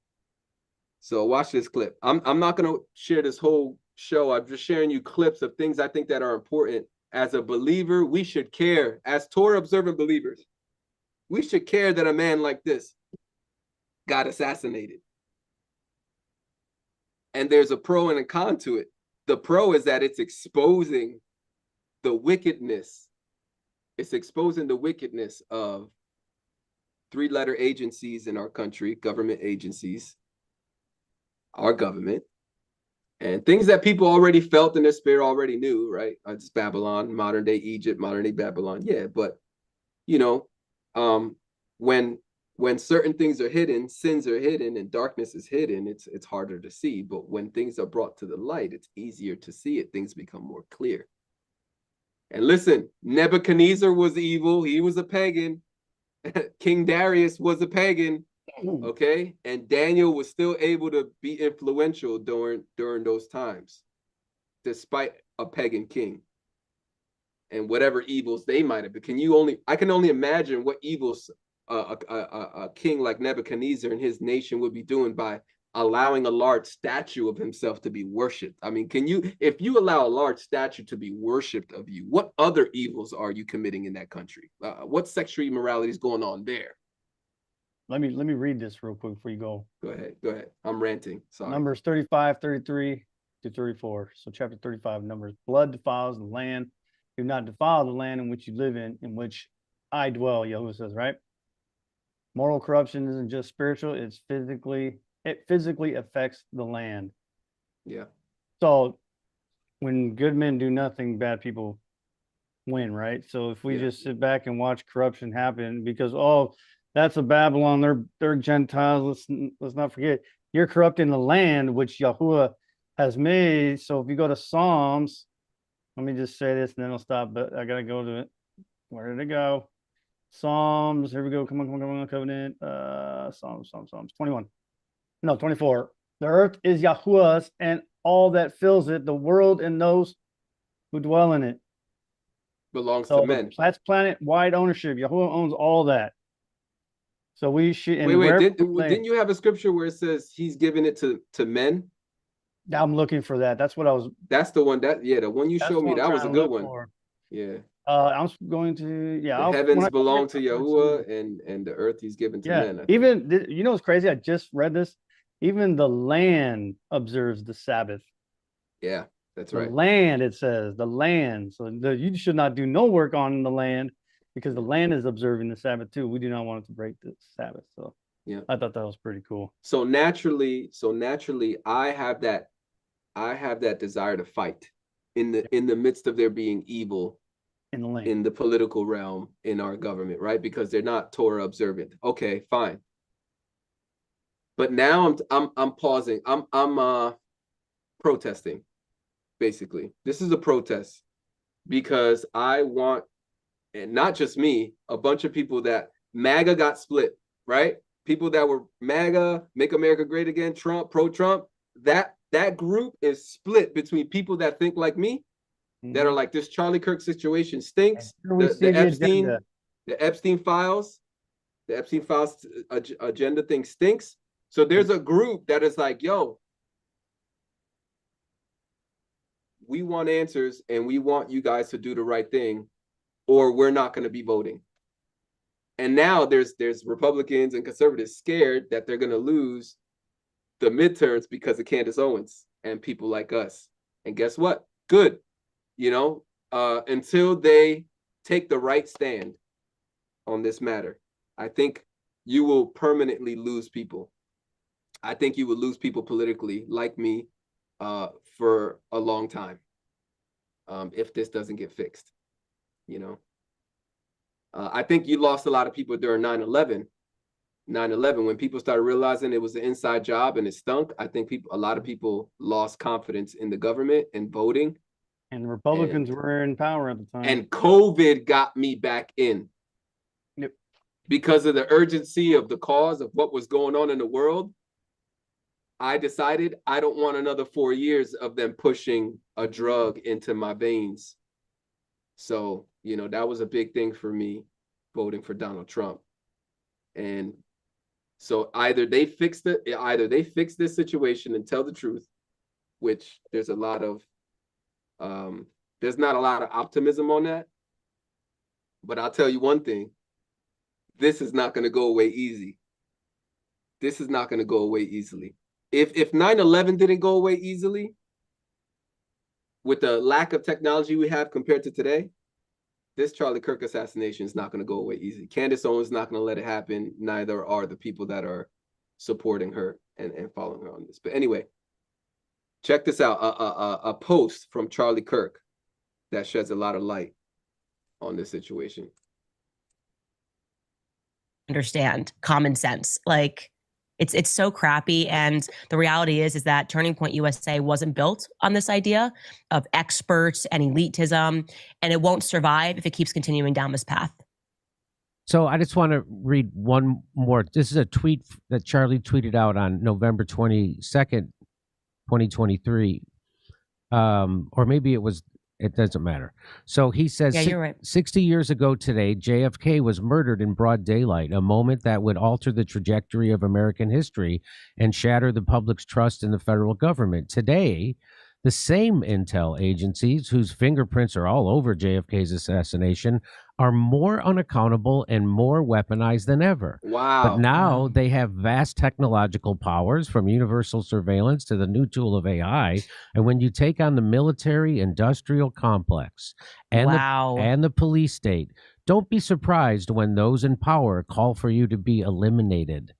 so watch this clip. I'm not going to share this whole show. I'm just sharing you clips of things I think that are important. As a believer, we should care. As Torah observant believers, we should care that a man like this got assassinated. And there's a pro and a con to it. The pro is that it's exposing the wickedness. It's exposing the wickedness of three-letter agencies in our country, government agencies, our government, and things that people already felt in their spirit, already knew, right? It's Babylon, modern day Egypt, modern day Babylon. Yeah, but you know, when certain things are hidden, sins are hidden, and darkness is hidden, it's harder to see. But when things are brought to the light, it's easier to see it. Things become more clear. And listen, Nebuchadnezzar was evil. He was a pagan. King Darius was a pagan. Okay, and Daniel was still able to be influential during those times, despite a pagan king and whatever evils they might have been. I can only imagine what evils a king like Nebuchadnezzar and his nation would be doing by allowing a large statue of himself to be worshipped. I mean, if you allow a large statue to be worshipped of you, what other evils are you committing in that country? What sexual immorality is going on there? Let me read this real quick before you go. Go ahead. I'm ranting. Sorry. Numbers 35, 33 to 34. So chapter 35, Numbers. Blood defiles the land. Do not defile the land in which you live in which I dwell, Yahuwah says, right? Moral corruption isn't just spiritual, it physically affects the land. Yeah. So when good men do nothing, bad people win, right? So if we just sit back and watch corruption happen because, oh, that's a Babylon, they're Gentiles, let's not forget, you're corrupting the land which Yahuwah has made. So if you go to Psalms, let me just say this and then I'll stop, but I gotta go to it. Where did it go? Psalms, here we go. Come on, covenant. Psalms 21. No, 24. The earth is Yahuwah's and all that fills it, the world and those who dwell in it. Belongs to men. That's planet-wide ownership. Yahuwah owns all that. So we should. Wait. Didn't you have a scripture where it says he's giving it to men? I'm looking for that. That's what I was. That's the one the one you showed me. That was a good one. For. Yeah. I'm going to, the heavens belong to Yahuwah and the earth he's given to men. Even, you know what's crazy? I just read this. Even the land observes the Sabbath. Yeah, that's right. The land, it says, the land. So you should not do no work on the land because the land is observing the Sabbath too. We do not want it to break the Sabbath. So yeah, I thought that was pretty cool. So naturally, I have that desire to fight in the midst of there being evil in the land, in the political realm, in our government, right? Because they're not Torah observant. Okay, fine. But now I'm pausing. I'm protesting, basically. This is a protest because I want, and not just me, a bunch of people that MAGA got split, right? People that were MAGA, Make America Great Again, Trump, pro-Trump, that group is split between people that think like me, that are like, this Charlie Kirk situation stinks. The Epstein files agenda thing stinks. So there's a group that is like, yo, we want answers and we want you guys to do the right thing, or we're not going to be voting. And now there's Republicans and conservatives scared that they're going to lose the midterms because of Candace Owens and people like us. And guess what? Good. You know, until they take the right stand on this matter, I think you will permanently lose people. I think you will lose people politically like me for a long time if this doesn't get fixed. You know, I think you lost a lot of people during 9/11. 9/11, when people started realizing it was an inside job and it stunk. I think a lot of people lost confidence in the government and voting. And Republicans were in power at the time. And COVID got me back in. Yep. Because of the urgency of the cause of what was going on in the world, I decided I don't want another 4 years of them pushing a drug into my veins. So, you know, that was a big thing for me, voting for Donald Trump. And so either they fix this situation and tell the truth, which there's a lot of there's not a lot of optimism on that. But I'll tell you one thing, this is not going to go away easy. This is not going to go away easily. If 9/11 didn't go away easily, with the lack of technology we have compared to today, this Charlie Kirk assassination is not going to go away easy. Candace Owens is not going to let it happen. Neither are the people that are supporting her and following her on this. But anyway, check this out, a post from Charlie Kirk that sheds a lot of light on this situation. Understand common sense. Like it's so crappy. And the reality is that Turning Point USA wasn't built on this idea of experts and elitism, and it won't survive if it keeps continuing down this path. So I just want to read one more. This is a tweet that Charlie tweeted out on November 22nd, 2023. Or maybe it doesn't matter. So he says, yeah, you're right. 60 years ago today, JFK was murdered in broad daylight, a moment that would alter the trajectory of American history and shatter the public's trust in the federal government. Today, the same intel agencies whose fingerprints are all over JFK's assassination are more unaccountable and more weaponized than ever. Wow. But now they have vast technological powers, from universal surveillance to the new tool of AI. And when you take on the military industrial complex and the police state, don't be surprised when those in power call for you to be eliminated.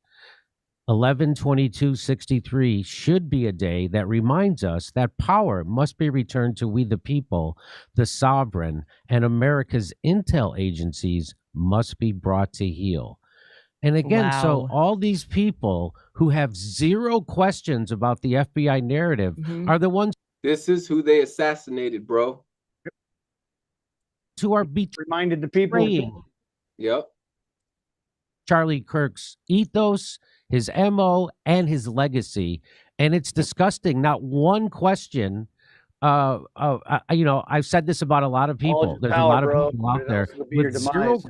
11/22/63 should be a day that reminds us that power must be returned to we the people, the sovereign, and America's intel agencies must be brought to heel. And again, so all these people who have zero questions about the FBI narrative are the ones. This is who they assassinated, bro. Who are reminded the people. Yep. Charlie Kirk's ethos, his MO, and his legacy. And it's disgusting. Not one question. You know, I've said this about a lot of people. There's a lot of people out there with zero.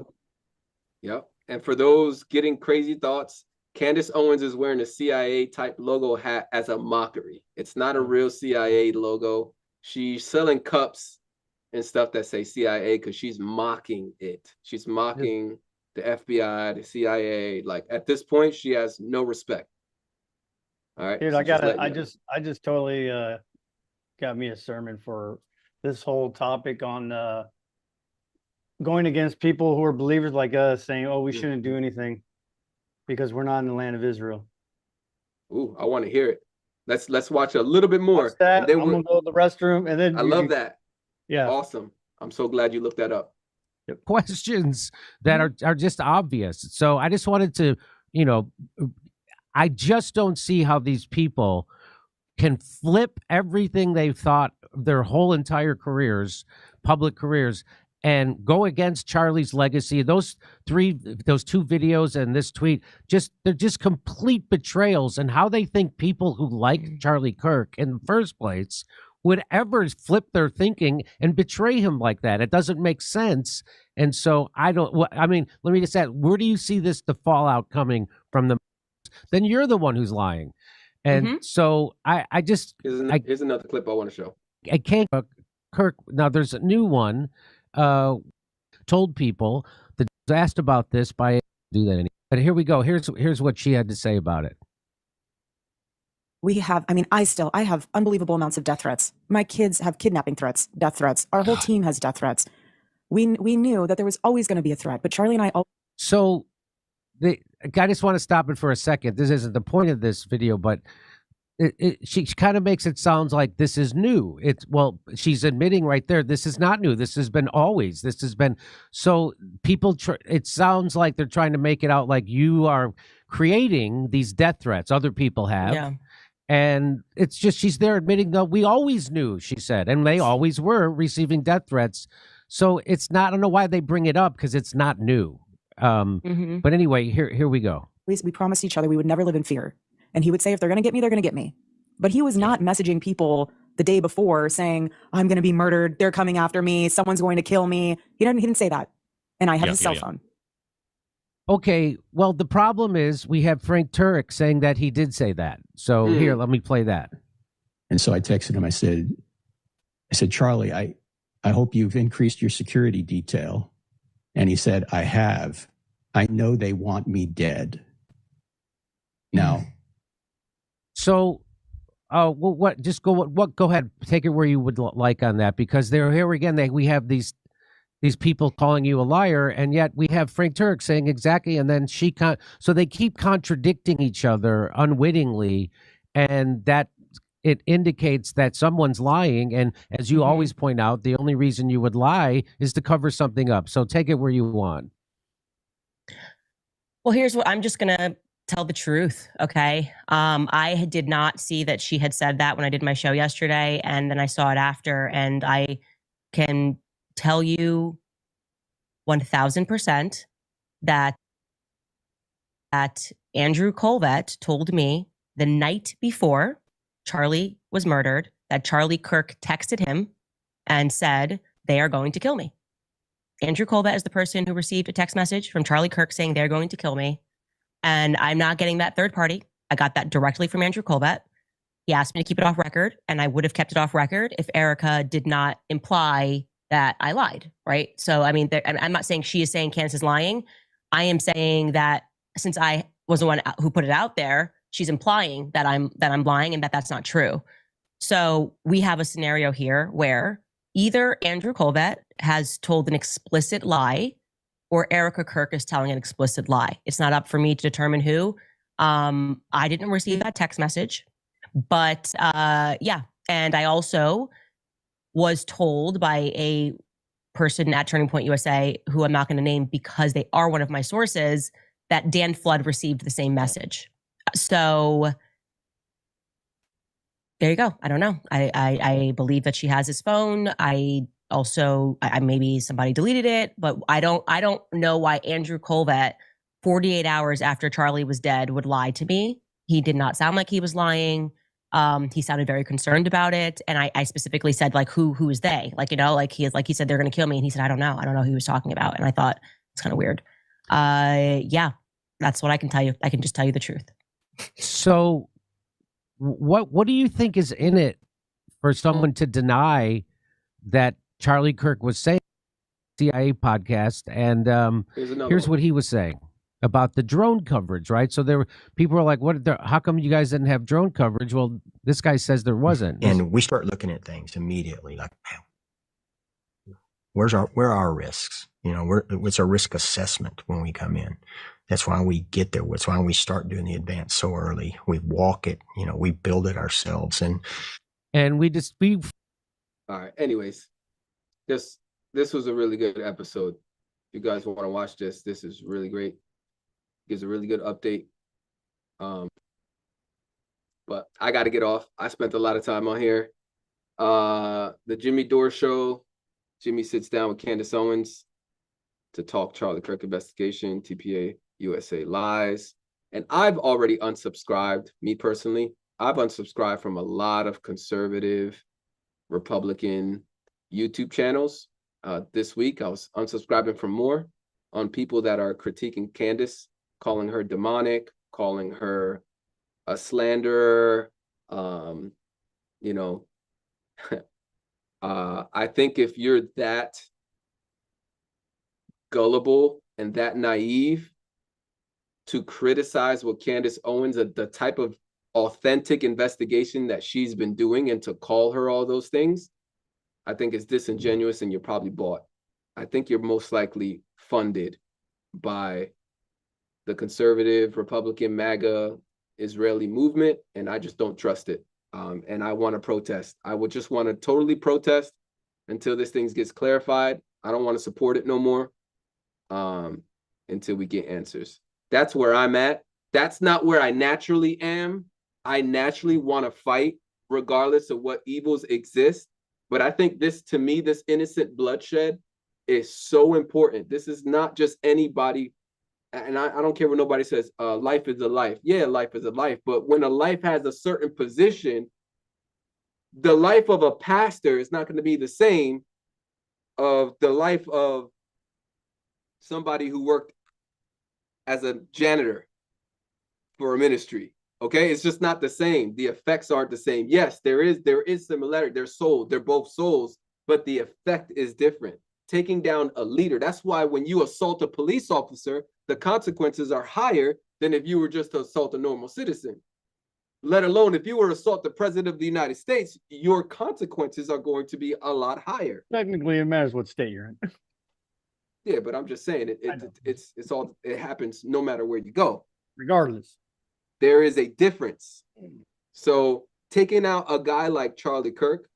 Yep. And for those getting crazy thoughts, Candace Owens is wearing a CIA type logo hat as a mockery. It's not a real CIA logo. She's selling cups and stuff that say CIA because she's mocking it. She's mocking the FBI, the CIA. Like at this point, she has no respect. All right. Dude, so I just totally got me a sermon for this whole topic on going against people who are believers like us, saying, oh, we shouldn't do anything because we're not in the land of Israel. Ooh, I want to hear it. Let's watch a little bit more. I'm gonna go to the restroom, and then I love that. Yeah, awesome. I'm so glad you looked that up. Questions that are just obvious. So I just wanted to, you know, I just don't see how these people can flip everything they've thought their whole entire careers, public careers, and go against Charlie's legacy. Those two videos and this tweet, they're just complete betrayals. And how they think people who like Charlie Kirk in the first place would ever flip their thinking and betray him like that. It doesn't make sense. And so I mean, let me just add, where do you see the fallout coming from them? Then you're the one who's lying. And so I just here's another clip I want to show. I can't Kirk. Now there's a new one. Told people that was asked about this by do that anymore. But here we go. Here's what she had to say about it. I have unbelievable amounts of death threats. My kids have kidnapping threats, death threats. Our whole team has death threats. We knew that there was always going to be a threat, but Charlie and I. So I just want to stop it for a second. This isn't the point of this video, but she kind of makes it sound like this is new. She's admitting right there, this is not new. This has been always. This has been so people. It sounds like they're trying to make it out like you are creating these death threats. Other people have. Yeah. And it's just she's there admitting that we always knew, she said, and they always were receiving death threats. So it's not. I don't know why they bring it up because it's not new. But anyway, here we go. We promised each other we would never live in fear. And he would say, if they're going to get me, they're going to get me. But he was not messaging people the day before saying, I'm going to be murdered. They're coming after me. Someone's going to kill me. He didn't say that. And I have his cell phone. Okay. Well, the problem is we have Frank Turek saying that he did say that. So here, let me play that. And so I texted him. I said, Charlie, I hope you've increased your security detail. And he said, I have. I know they want me dead. Now. So, what? Just go. What? Go ahead. Take it where you would like on that, because here again. We have these people calling you a liar, and yet we have Frank Turek saying exactly, and then so they keep contradicting each other unwittingly, and that it indicates that someone's lying. And as you always point out, the only reason you would lie is to cover something up. So take it where you want. Well, here's what I'm just gonna tell the truth. Okay. I did not see that she had said that when I did my show yesterday. And then I saw it after, and I can tell you 1000% that Andrew Colvett told me the night before Charlie was murdered that Charlie Kirk texted him and said, they are going to kill me. Andrew Colvett is the person who received a text message from Charlie Kirk saying they're going to kill me. And I'm not getting that third party. I got that directly from Andrew Colvett. He asked me to keep it off record, and I would have kept it off record if Erica did not imply that I lied, right? So, I mean, I'm not saying she is saying Candace is lying. I am saying that since I was the one who put it out there, she's implying that I'm lying and that that's not true. So we have a scenario here where either Andrew Colvett has told an explicit lie, or Erica Kirk is telling an explicit lie. It's not up for me to determine who. I didn't receive that text message, but yeah. And I also was told by a person at Turning Point USA, who I'm not going to name because they are one of my sources, that Dan Flood received the same message. So there you go. I don't know. I believe that she has his phone. I maybe somebody deleted it, but I don't know why Andrew Colvett, 48 hours after Charlie was dead, would lie to me. He did not sound like he was lying. He sounded very concerned about it. And I specifically said, like, who is they? Like, you know, like he said, they're going to kill me. And he said, I don't know who he was talking about. And I thought it's kind of weird. Yeah. That's what I can tell you. I can just tell you the truth. So what do you think is in it for someone to deny that Charlie Kirk was saying CIA podcast? And here's what he was saying about the drone coverage, right? So there were people were like, how come you guys didn't have drone coverage? Well, this guy says there wasn't. And we start looking at things immediately, like, where are our risks? What's our risk assessment when we come in? That's why we get there. That's why we start doing the advance so early. We walk it, we build it ourselves. And we all right. Anyways, this was a really good episode. If you guys want to watch this is really great. Gives a really good update. But I got to get off. I spent a lot of time on here. The Jimmy Dore Show. Jimmy sits down with Candace Owens to talk Charlie Kirk investigation, TPA USA lies. And I've already unsubscribed, me personally. I've unsubscribed from a lot of conservative Republican YouTube channels. This week, I was unsubscribing from more on people that are critiquing Candace, calling her demonic, calling her a slanderer. I think if you're that gullible and that naive to criticize what Candace Owens, the type of authentic investigation that she's been doing, and to call her all those things, I think it's disingenuous, and you're probably bought. I think you're most likely funded by the conservative, Republican, MAGA, Israeli movement, and I just don't trust it. And I want to protest. I would just want to totally protest until this thing gets clarified. I don't want to support it no more until we get answers. That's where I'm at. That's not where I naturally am. I naturally want to fight regardless of what evils exist. But I think this, to me, this innocent bloodshed is so important. This is not just anybody. And I don't care what nobody says, life is a life. Yeah, life is a life. But when a life has a certain position, the life of a pastor is not going to be the same of the life of somebody who worked as a janitor for a ministry. Okay, it's just not the same. The effects aren't the same. Yes, there is similarity. They're souls. They're both souls, but the effect is different. Taking down a leader. That's why when you assault a police officer, the consequences are higher than if you were just to assault a normal citizen. Let alone if you were to assault the president of the United States, your consequences are going to be a lot higher. Technically, it matters what state you're in. Yeah, but I'm just saying it happens no matter where you go. Regardless. There is a difference. So taking out a guy like Charlie Kirk,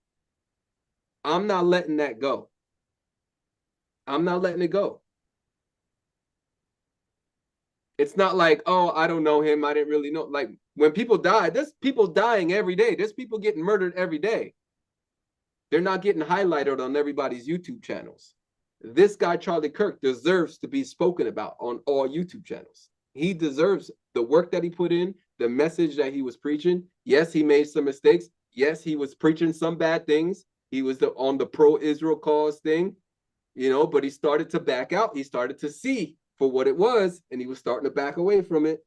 I'm not letting that go. I'm not letting it go. It's not like, oh, I don't know him. I didn't really know. Like, when people die, there's people dying every day. There's people getting murdered every day. They're not getting highlighted on everybody's YouTube channels. This guy, Charlie Kirk, deserves to be spoken about on all YouTube channels. He deserves the work that he put in, the message that he was preaching. Yes, he made some mistakes. Yes, he was preaching some bad things. He was on the pro-Israel cause thing, but he started to back out. He started to see for what it was, and he was starting to back away from it.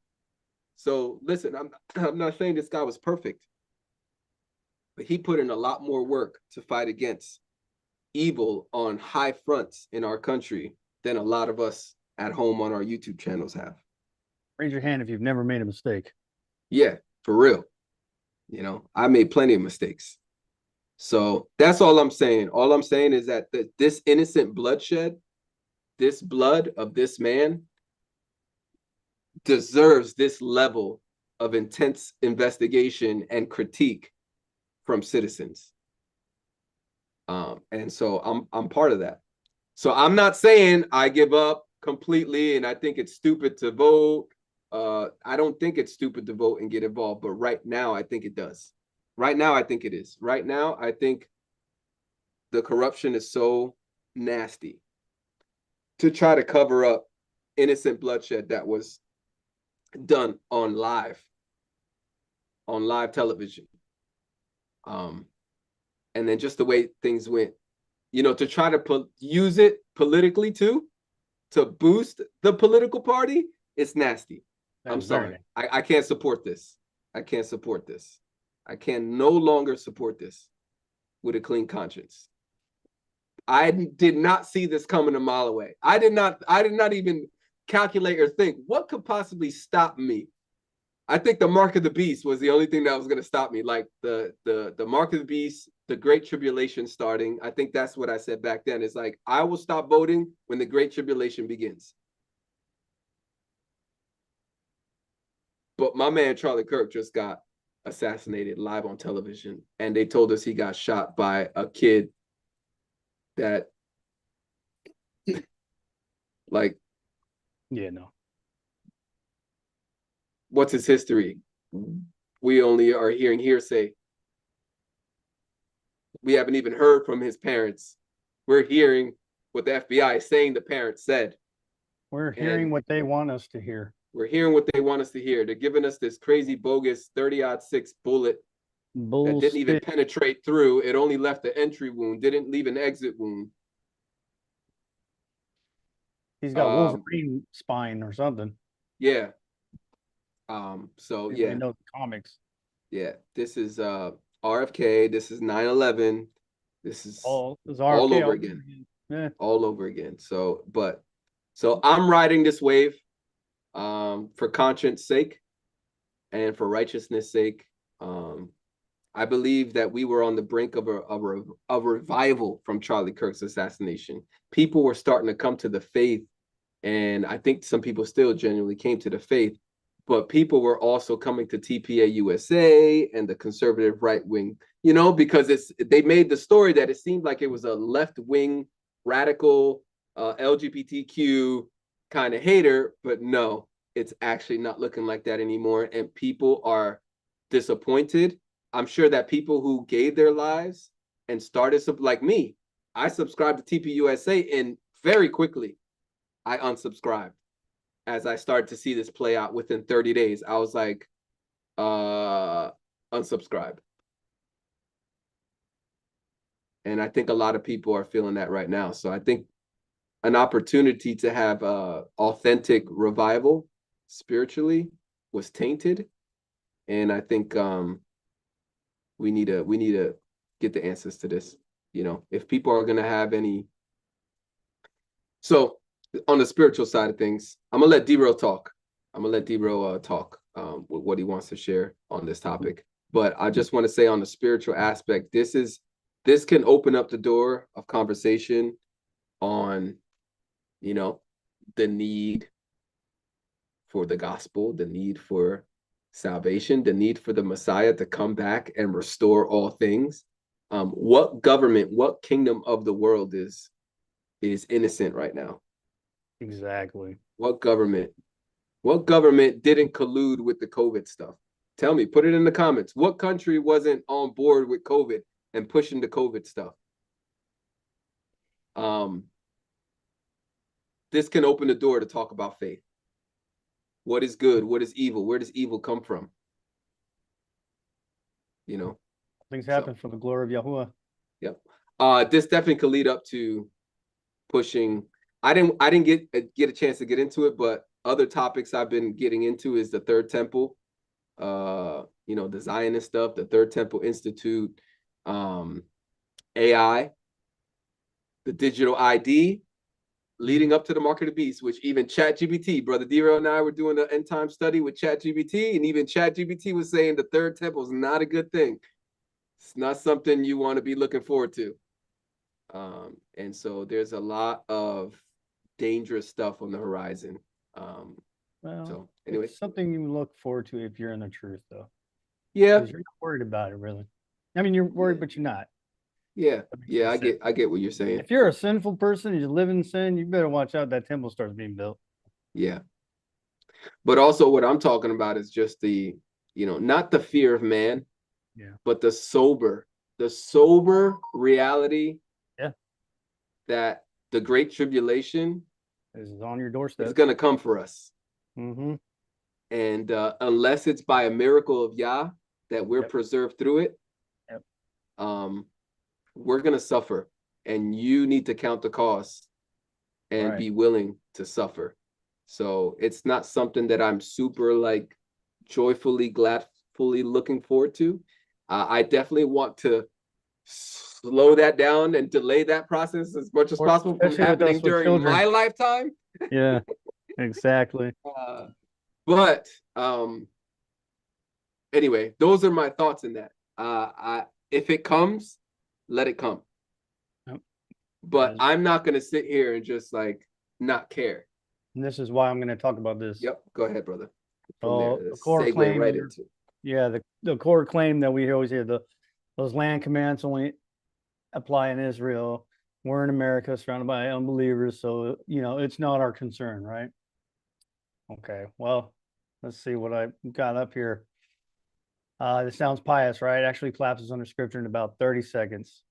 So listen, I'm not saying this guy was perfect, but he put in a lot more work to fight against evil on high fronts in our country than a lot of us at home on our YouTube channels have. Raise your hand if you've never made a mistake. Yeah, for real. I made plenty of mistakes. So that's all I'm saying. All I'm saying is that this innocent bloodshed, this blood of this man, deserves this level of intense investigation and critique from citizens. And so I'm part of that. So I'm not saying I give up completely and I think it's stupid to vote. I don't think it's stupid to vote and get involved, but right now I think it does. Right now I think it is. Right now I think the corruption is so nasty to try to cover up innocent bloodshed that was done on live television. And then just the way things went, to try to use it politically too, to boost the political party, it's nasty. I'm sorry. I can't support this. I can't support this. I can no longer support this with a clean conscience. I did not see this coming a mile away. I did not even calculate or think what could possibly stop me. I think the mark of the beast was the only thing that was going to stop me. Like the mark of the beast, the Great Tribulation starting. I think that's what I said back then. It's like, I will stop voting when the Great Tribulation begins. But my man, Charlie Kirk, just got assassinated live on television. And they told us he got shot by a kid that, like, yeah, no. What's his history? We only are hearing hearsay. We haven't even heard from his parents. We're hearing what the FBI is saying the parents said. We're hearing what they want us to hear. We're hearing what they want us to hear. They're giving us this crazy bogus 30-06 bullet that didn't even penetrate through. It only left the entry wound, didn't leave an exit wound. He's got Wolverine spine or something. Yeah. So yeah. I know the comics. Yeah. This is RFK. This is 9/11. This is all RFK over again. Yeah. All over again. So I'm riding this wave for conscience sake and for righteousness sake. I believe that we were on the brink of a revival from Charlie Kirk's assassination. People were starting to come to the faith, and I think some people still genuinely came to the faith, but people were also coming to TPA USA and the conservative right wing, because they made the story that it seemed like it was a left wing, radical, LGBTQ kind of hater, but no, it's actually not looking like that anymore, and people are disappointed. I'm sure that people who gave their lives and started, like me, I subscribed to TPUSA, and very quickly I unsubscribed as I started to see this play out within 30 days. I was like, unsubscribe. And I think a lot of people are feeling that right now. So I think an opportunity to have authentic revival spiritually was tainted. And I think we need to get the answers to this. If people are going to have any. So on the spiritual side of things, I'm going to let D-Bro talk. I'm going to let D-Bro talk with what he wants to share on this topic. But I just want to say on the spiritual aspect, this can open up the door of conversation on, the need for the gospel, the need for salvation, the need for the Messiah to come back and restore all things. What government, what kingdom of the world is innocent right now? Exactly. What government didn't collude with the COVID stuff? Tell me, put it in the comments. What country wasn't on board with COVID and pushing the COVID stuff? This can open the door to talk about faith. What is good? What is evil? Where does evil come from? Things happen for the glory of Yahuwah. Yep. This definitely could lead up to pushing. I didn't get a chance to get into it, but other topics I've been getting into is the Third Temple, the Zionist stuff, the Third Temple Institute, AI, the digital ID, leading up to the mark of the beast, which even ChatGPT, Brother D-Ro and I were doing an end time study with ChatGPT, and even ChatGPT was saying the Third Temple is not a good thing. It's not something you want to be looking forward to. And so there's a lot of dangerous stuff on the horizon. So anyway, it's something you look forward to if you're in the truth, though. Yeah, you're not worried about it, really. I mean, you're worried, but you're not. Yeah, I get what you're saying. If you're a sinful person and you live in sin, you better watch out that temple starts being built. Yeah. But also what I'm talking about is just the, not the fear of man, but the sober reality that the Great Tribulation is on your doorstep. It's going to come for us. Mm-hmm. And unless it's by a miracle of Yah that we're preserved through it, we're going to suffer, and you need to count the cost and be willing to suffer. So it's not something that I'm super like joyfully, gladfully looking forward to. I definitely want to slow that down and delay that process as much as possible from happening during my lifetime. Yeah, exactly. But anyway, those are my thoughts in that. If it comes, let it come. Yep. But I'm not going to sit here and just like not care. And this is why I'm going to talk about this. Yep. Go ahead, brother. The core claim, right into. Yeah, the core claim that we always hear, those land commands only apply in Israel. We're in America surrounded by unbelievers, so it's not our concern, right? Okay, well, let's see what I got up here. This sounds pious, right? It actually collapses under scripture in about 30 seconds.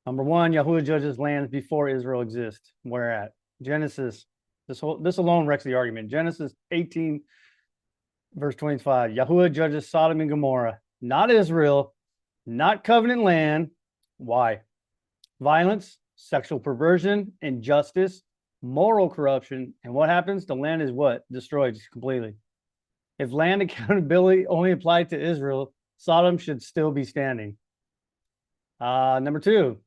Number one, Yahuwah judges lands before Israel exists. Where at? Genesis. This alone wrecks the argument. Genesis 18, verse 25. Yahuwah judges Sodom and Gomorrah, not Israel, not covenant land. Why? Violence, sexual perversion, injustice, moral corruption. And what happens? The land is what? Destroyed completely. If land accountability only applied to Israel, Sodom should still be standing. Number two,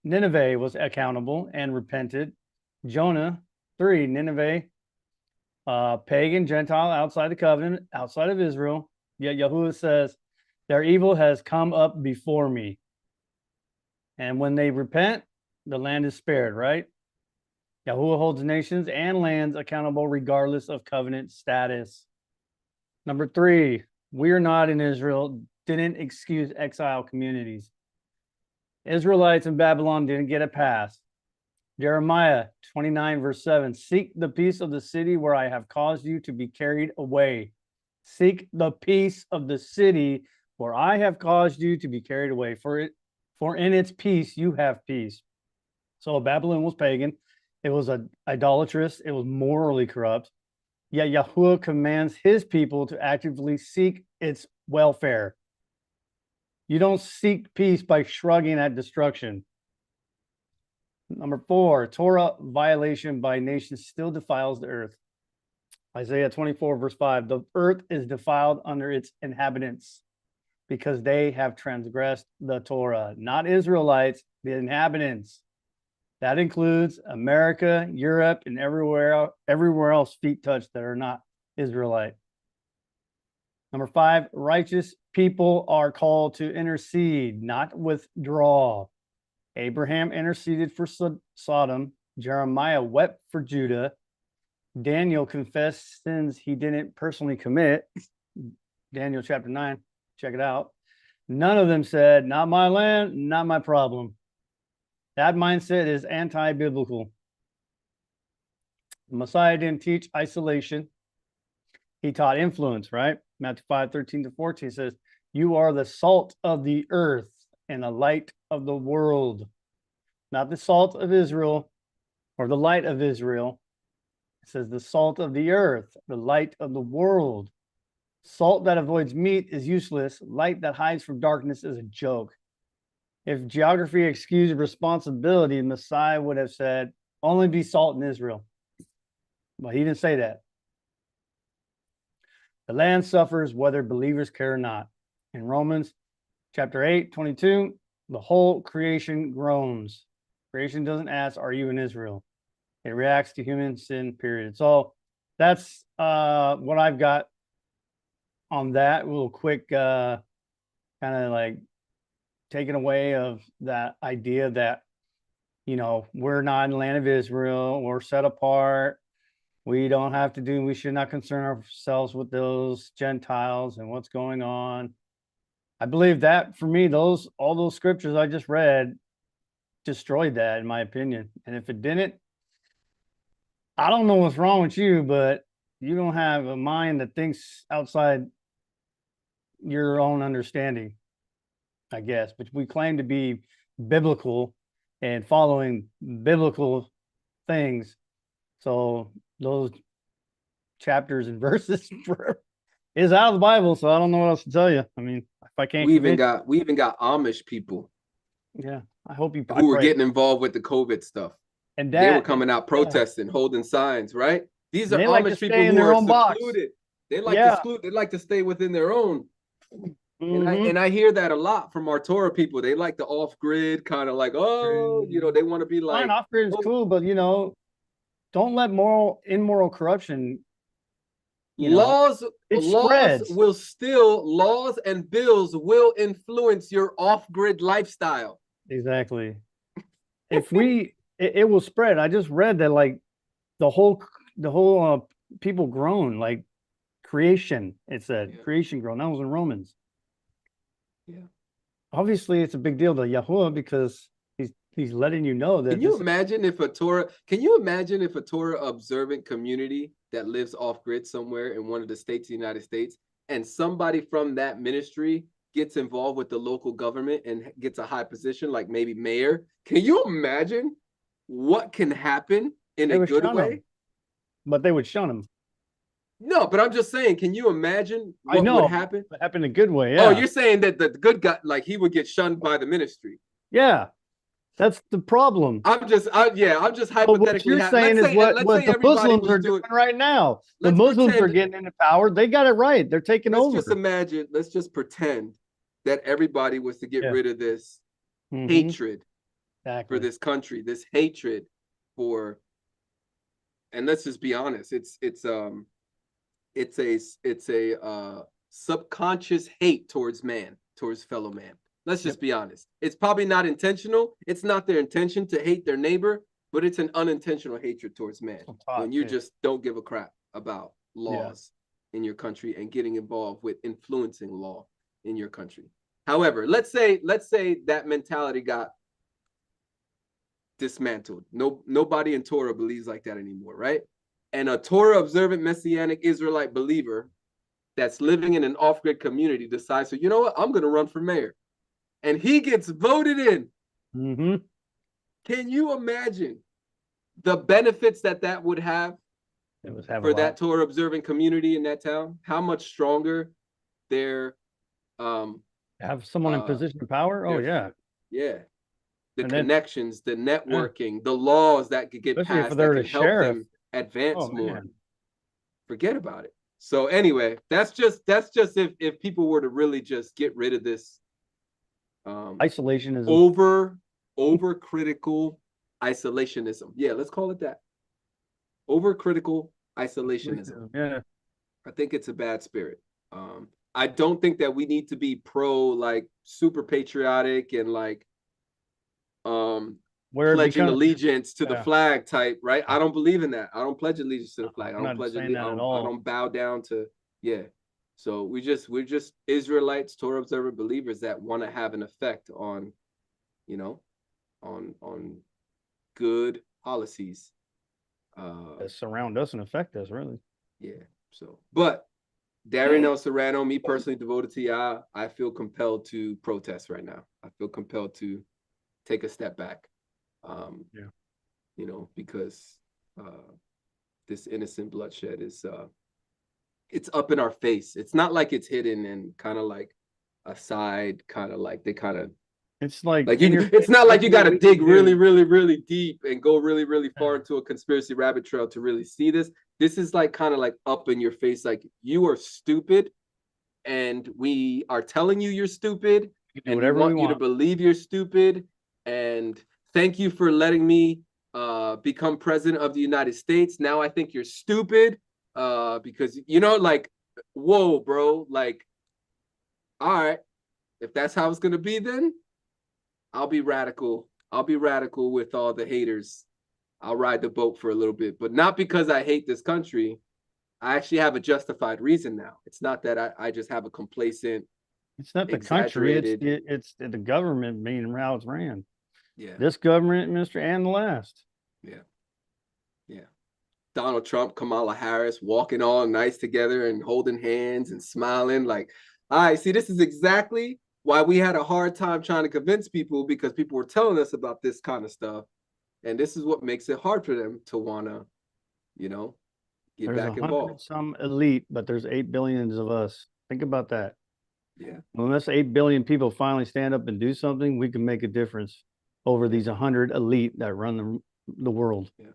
Nineveh was accountable and repented. Jonah, 3, Nineveh, pagan, Gentile, outside the covenant, outside of Israel. Yet Yahuwah says, their evil has come up before me. And when they repent, the land is spared, right? Yahuwah holds nations and lands accountable regardless of covenant status. Number 3, we are not in Israel, didn't excuse exile communities. Israelites in Babylon didn't get a pass. Jeremiah 29, verse 7, seek the peace of the city where I have caused you to be carried away. Seek the peace of the city where I have caused you to be carried away. For in its peace you have peace. So Babylon was pagan. It was idolatrous. It was morally corrupt. Yet Yahuwah commands his people to actively seek its welfare. You don't seek peace by shrugging at destruction. Number 4, Torah violation by nations still defiles the earth. Isaiah 24, verse 5, the earth is defiled under its inhabitants because they have transgressed the Torah. Not Israelites, the inhabitants. That includes America, Europe, and everywhere else feet touch that are not Israelite. Number 5, righteous people are called to intercede, not withdraw. Abraham interceded for Sodom. Jeremiah wept for Judah. Daniel confessed sins he didn't personally commit. Daniel chapter 9, check it out. None of them said, not my land, not my problem. That mindset is anti-biblical. The Messiah didn't teach isolation. He taught influence, right? Matthew 5, 13 to 14 says, you are the salt of the earth and the light of the world. Not the salt of Israel or the light of Israel. It says the salt of the earth, the light of the world. Salt that avoids meat is useless. Light that hides from darkness is a joke. If geography excused responsibility, Messiah would have said, only be salt in Israel. But he didn't say that. The land suffers whether believers care or not. In Romans chapter 8, 22, the whole creation groans. Creation doesn't ask, are you in Israel? It reacts to human sin, period. So that's what I've got on that. A little quick kind of like taken away of that idea that, we're not in the land of Israel, we're set apart. We don't have to we should not concern ourselves with those Gentiles and what's going on. I believe that for me, all those scriptures I just read destroyed that, in my opinion. And if it didn't, I don't know what's wrong with you, but you don't have a mind that thinks outside your own understanding, I guess. But we claim to be biblical and following biblical things. So those chapters and verses is out of the Bible. So I don't know what else to tell you. I mean, if I can't, we even got Amish people. Yeah, I hope you. Who were getting involved with the COVID stuff, and they were coming out protesting, holding signs, right? These are they like to Amish stay people in who their are own box. secluded. They like Yeah. to exclude. They like to stay within their own. Mhm. And I hear that a lot from our Torah people. They like the off grid kind of like, oh, you know, they want to be like, Fine, off grid is oh, cool, but you know, don't let immoral corruption. You know, laws it spreads. laws and bills will influence your off grid lifestyle. Exactly. If it will spread. I just read that like the whole people grown, like creation. It said creation grown. That was in Romans. Yeah. Obviously, it's a big deal to Yahuwah because he's letting you know that. Can you imagine if a Torah observant community that lives off grid somewhere in one of the states of the United States, and somebody from that ministry gets involved with the local government and gets a high position, like maybe mayor? Can you imagine what can happen in a good way? But they would shun him. No, but I'm just saying, can you imagine what would happen? What happened in a good way, yeah. Oh, you're saying that the good guy, like he would get shunned by the ministry. Yeah. That's the problem. I'm just hypothetically. But what you're saying is what the Muslims are doing right now. The Muslims are getting into power. They got it right. They're taking over. Let's just pretend that everybody was to get rid of this hatred for this country, this hatred for, and let's just be honest, it's a subconscious hate towards man, towards fellow man. Let's just be honest. It's probably not intentional. It's not their intention to hate their neighbor, but it's an unintentional hatred towards man. When you just don't give a crap about laws in your country and getting involved with influencing law in your country. However, let's say that mentality got dismantled. Nobody in Torah believes like that anymore, right? And a Torah observant Messianic Israelite believer that's living in an off-grid community decides, so you know what, I'm going to run for mayor. And he gets voted in. Mm-hmm. Can you imagine the benefits that would have for that Torah observant community in that town? How much stronger their have someone in position of power? Oh yeah. Yeah. The connections, the networking, the laws that could get passed that could help them advance more. Man. Forget about it. So anyway, that's just if people were to really just get rid of this isolationism, overcritical isolationism. Yeah, let's call it that. Overcritical isolationism. Yeah, I think it's a bad spirit. I don't think that we need to be like super patriotic and like pledging allegiance to the flag type, right? I don't believe in that. I don't pledge allegiance to the flag. I don't bow down to So we're just Israelites, Torah observant believers that want to have an effect on, on good policies that surround us and affect us, really. Yeah. So, but Darian L. Serrano, me personally, devoted to Yah, I feel compelled to protest right now. I feel compelled to take a step back. Because this innocent bloodshed is it's up in our face. It's not like it's hidden and kind of like aside, kind of like they kind of. It's like it's not like you got to dig really, really, really deep and go really, really far into a conspiracy rabbit trail to really see this. This is like kind of like up in your face, like you are stupid, and we are telling you you're stupid, and we want you to believe you're stupid. And thank you for letting me become president of the United States. Now I think you're stupid. Because like, whoa, bro, like, all right, if that's how it's gonna be, then I'll be radical with all the haters. I'll ride the boat for a little bit, but not because I hate this country. I actually have a justified reason now. It's not that I just have a complacent. It's not the country. It's the government being how it's ran. Yeah. This government, Mr. and the last. Yeah. Yeah. Donald Trump, Kamala Harris walking all nice together and holding hands and smiling. Like, all right, see, this is exactly why we had a hard time trying to convince people, because people were telling us about this kind of stuff. And this is what makes it hard for them to want to, get back involved. Some elite, but there's 8 billion of us. Think about that. Yeah. Unless 8 billion people finally stand up and do something, we can make a difference over these 100 elite that run the world. Yeah.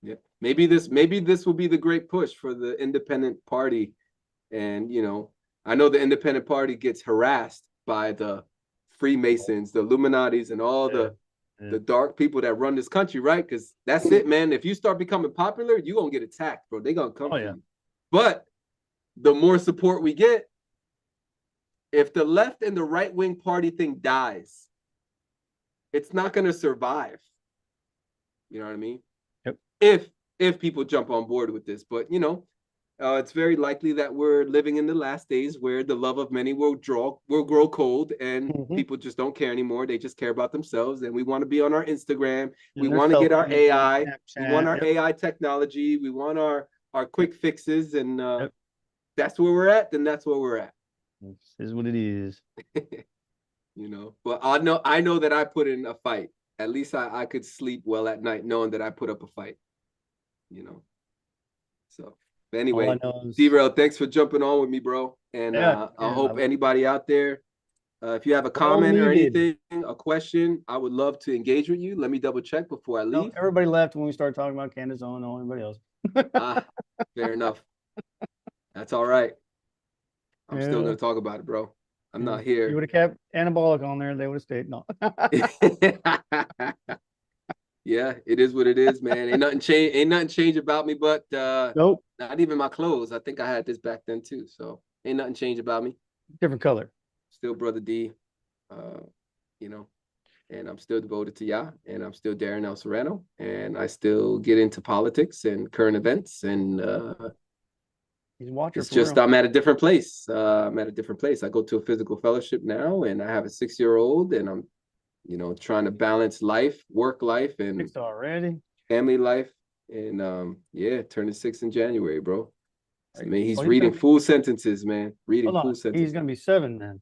Yeah, maybe this will be the great push for the independent party. And I know the independent party gets harassed by the Freemasons, the Illuminatis, and all the dark people that run this country, right? Because that's it, man. If you start becoming popular, you're gonna get attacked, bro. They're gonna come for you. But the more support we get, if the left and the right-wing party thing dies, it's not gonna survive. You know what I mean? Yep. If people jump on board with this, but it's very likely that we're living in the last days where the love of many will grow cold, and people just don't care anymore. They just care about themselves, and we want to be on our Instagram. We want to get our AI. We want our AI technology. We want our quick fixes, and that's where we're at. Then that's where we're at. This is what it is. But I know that I put in a fight. At least I could sleep well at night knowing that I put up a fight. So. But anyway, D-Rail, thanks for jumping on with me, bro. And I hope anybody out there, if you have a comment or anything, a question, I would love to engage with you. Let me double check before I leave. No, everybody left when we started talking about Candace Owen and everybody else. Fair enough. That's all right. I'm still going to talk about it, bro. I'm not here. You would have kept Anabolic on there, they would have stayed. No. Yeah, it is what it is, man. Ain't nothing changed about me, but nope. Not even my clothes. I think I had this back then too. So ain't nothing changed about me. Different color. Still Brother D, and I'm still devoted to Yah, and I'm still Darren El Serrano, and I still get into politics and current events, and it's just I'm at a different place. I'm at a different place. I go to a physical fellowship now, and I have a 6-year-old, and I'm trying to balance life, work life, and family life. And turning 6 in January, bro. I mean, he's reading full sentences, man. Reading full sentences. He's gonna be 7 then.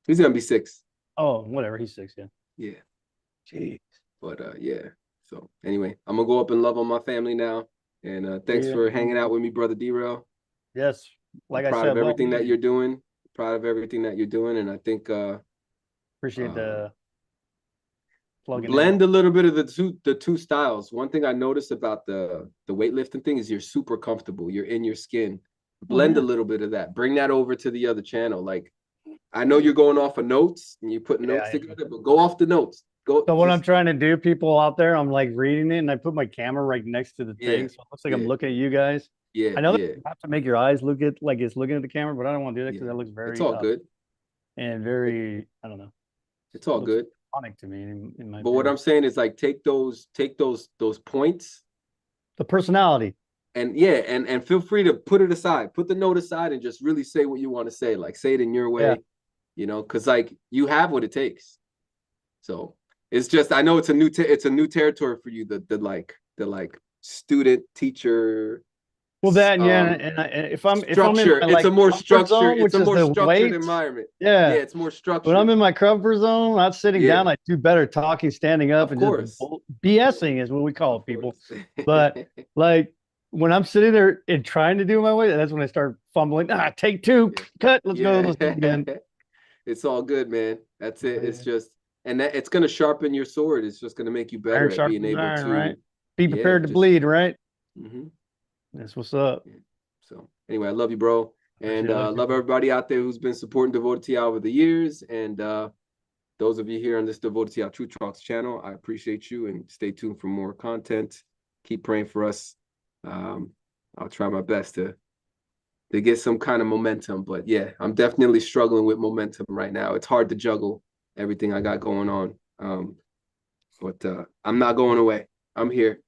He's gonna be 6. Oh, whatever. He's 6, yeah. Yeah. Jeez. But So anyway, I'm gonna go up and love on my family now. And thanks for hanging out with me, brother D-Rail. Yes. Like I said, proud of everything that you're doing. Proud of everything that you're doing, and I think appreciate the blend a little bit of the two styles. One thing I noticed about the weightlifting thing is you're super comfortable. You're in your skin. Blend a little bit of that. Bring that over to the other channel. Like, I know you're going off of notes and you put notes together, but go off the notes. So what I'm trying to do, people out there, I'm like reading it, and I put my camera right next to the thing, so it looks like I'm looking at you guys. Yeah, I know that you have to make your eyes look at like it's looking at the camera, but I don't want to do that because that looks very. It's all good. And very, I don't know. It's all good. To me in my but what I'm saying is like take those points, the personality, and and feel free to put it aside, put the note aside, and just really say what you want to say. Like, say it in your way, because like you have what it takes. So it's just, I know it's a new territory for you, the student teacher. Well, that and if I'm in my, it's a more structured, environment. Yeah, it's more structured. When I'm in my comfort zone, not sitting down, I do better talking, standing up, and just BSing is what we call it, people. But like when I'm sitting there and trying to do my way, that's when I start fumbling. Take 2, cut. Let's go. Let's do it again. It's all good, man. That's it. It's just, and that it's gonna sharpen your sword. It's just gonna make you better at being able to be prepared to bleed, right? Mm-hmm. That's what's up. So anyway, I love you, bro. And love everybody out there who's been supporting Devoted to Yah over the years. And those of you here on this Devoted to Yah True Talks channel, I appreciate you, and stay tuned for more content. Keep praying for us. I'll try my best to get some kind of momentum. But yeah, I'm definitely struggling with momentum right now. It's hard to juggle everything I got going on. But I'm not going away. I'm here.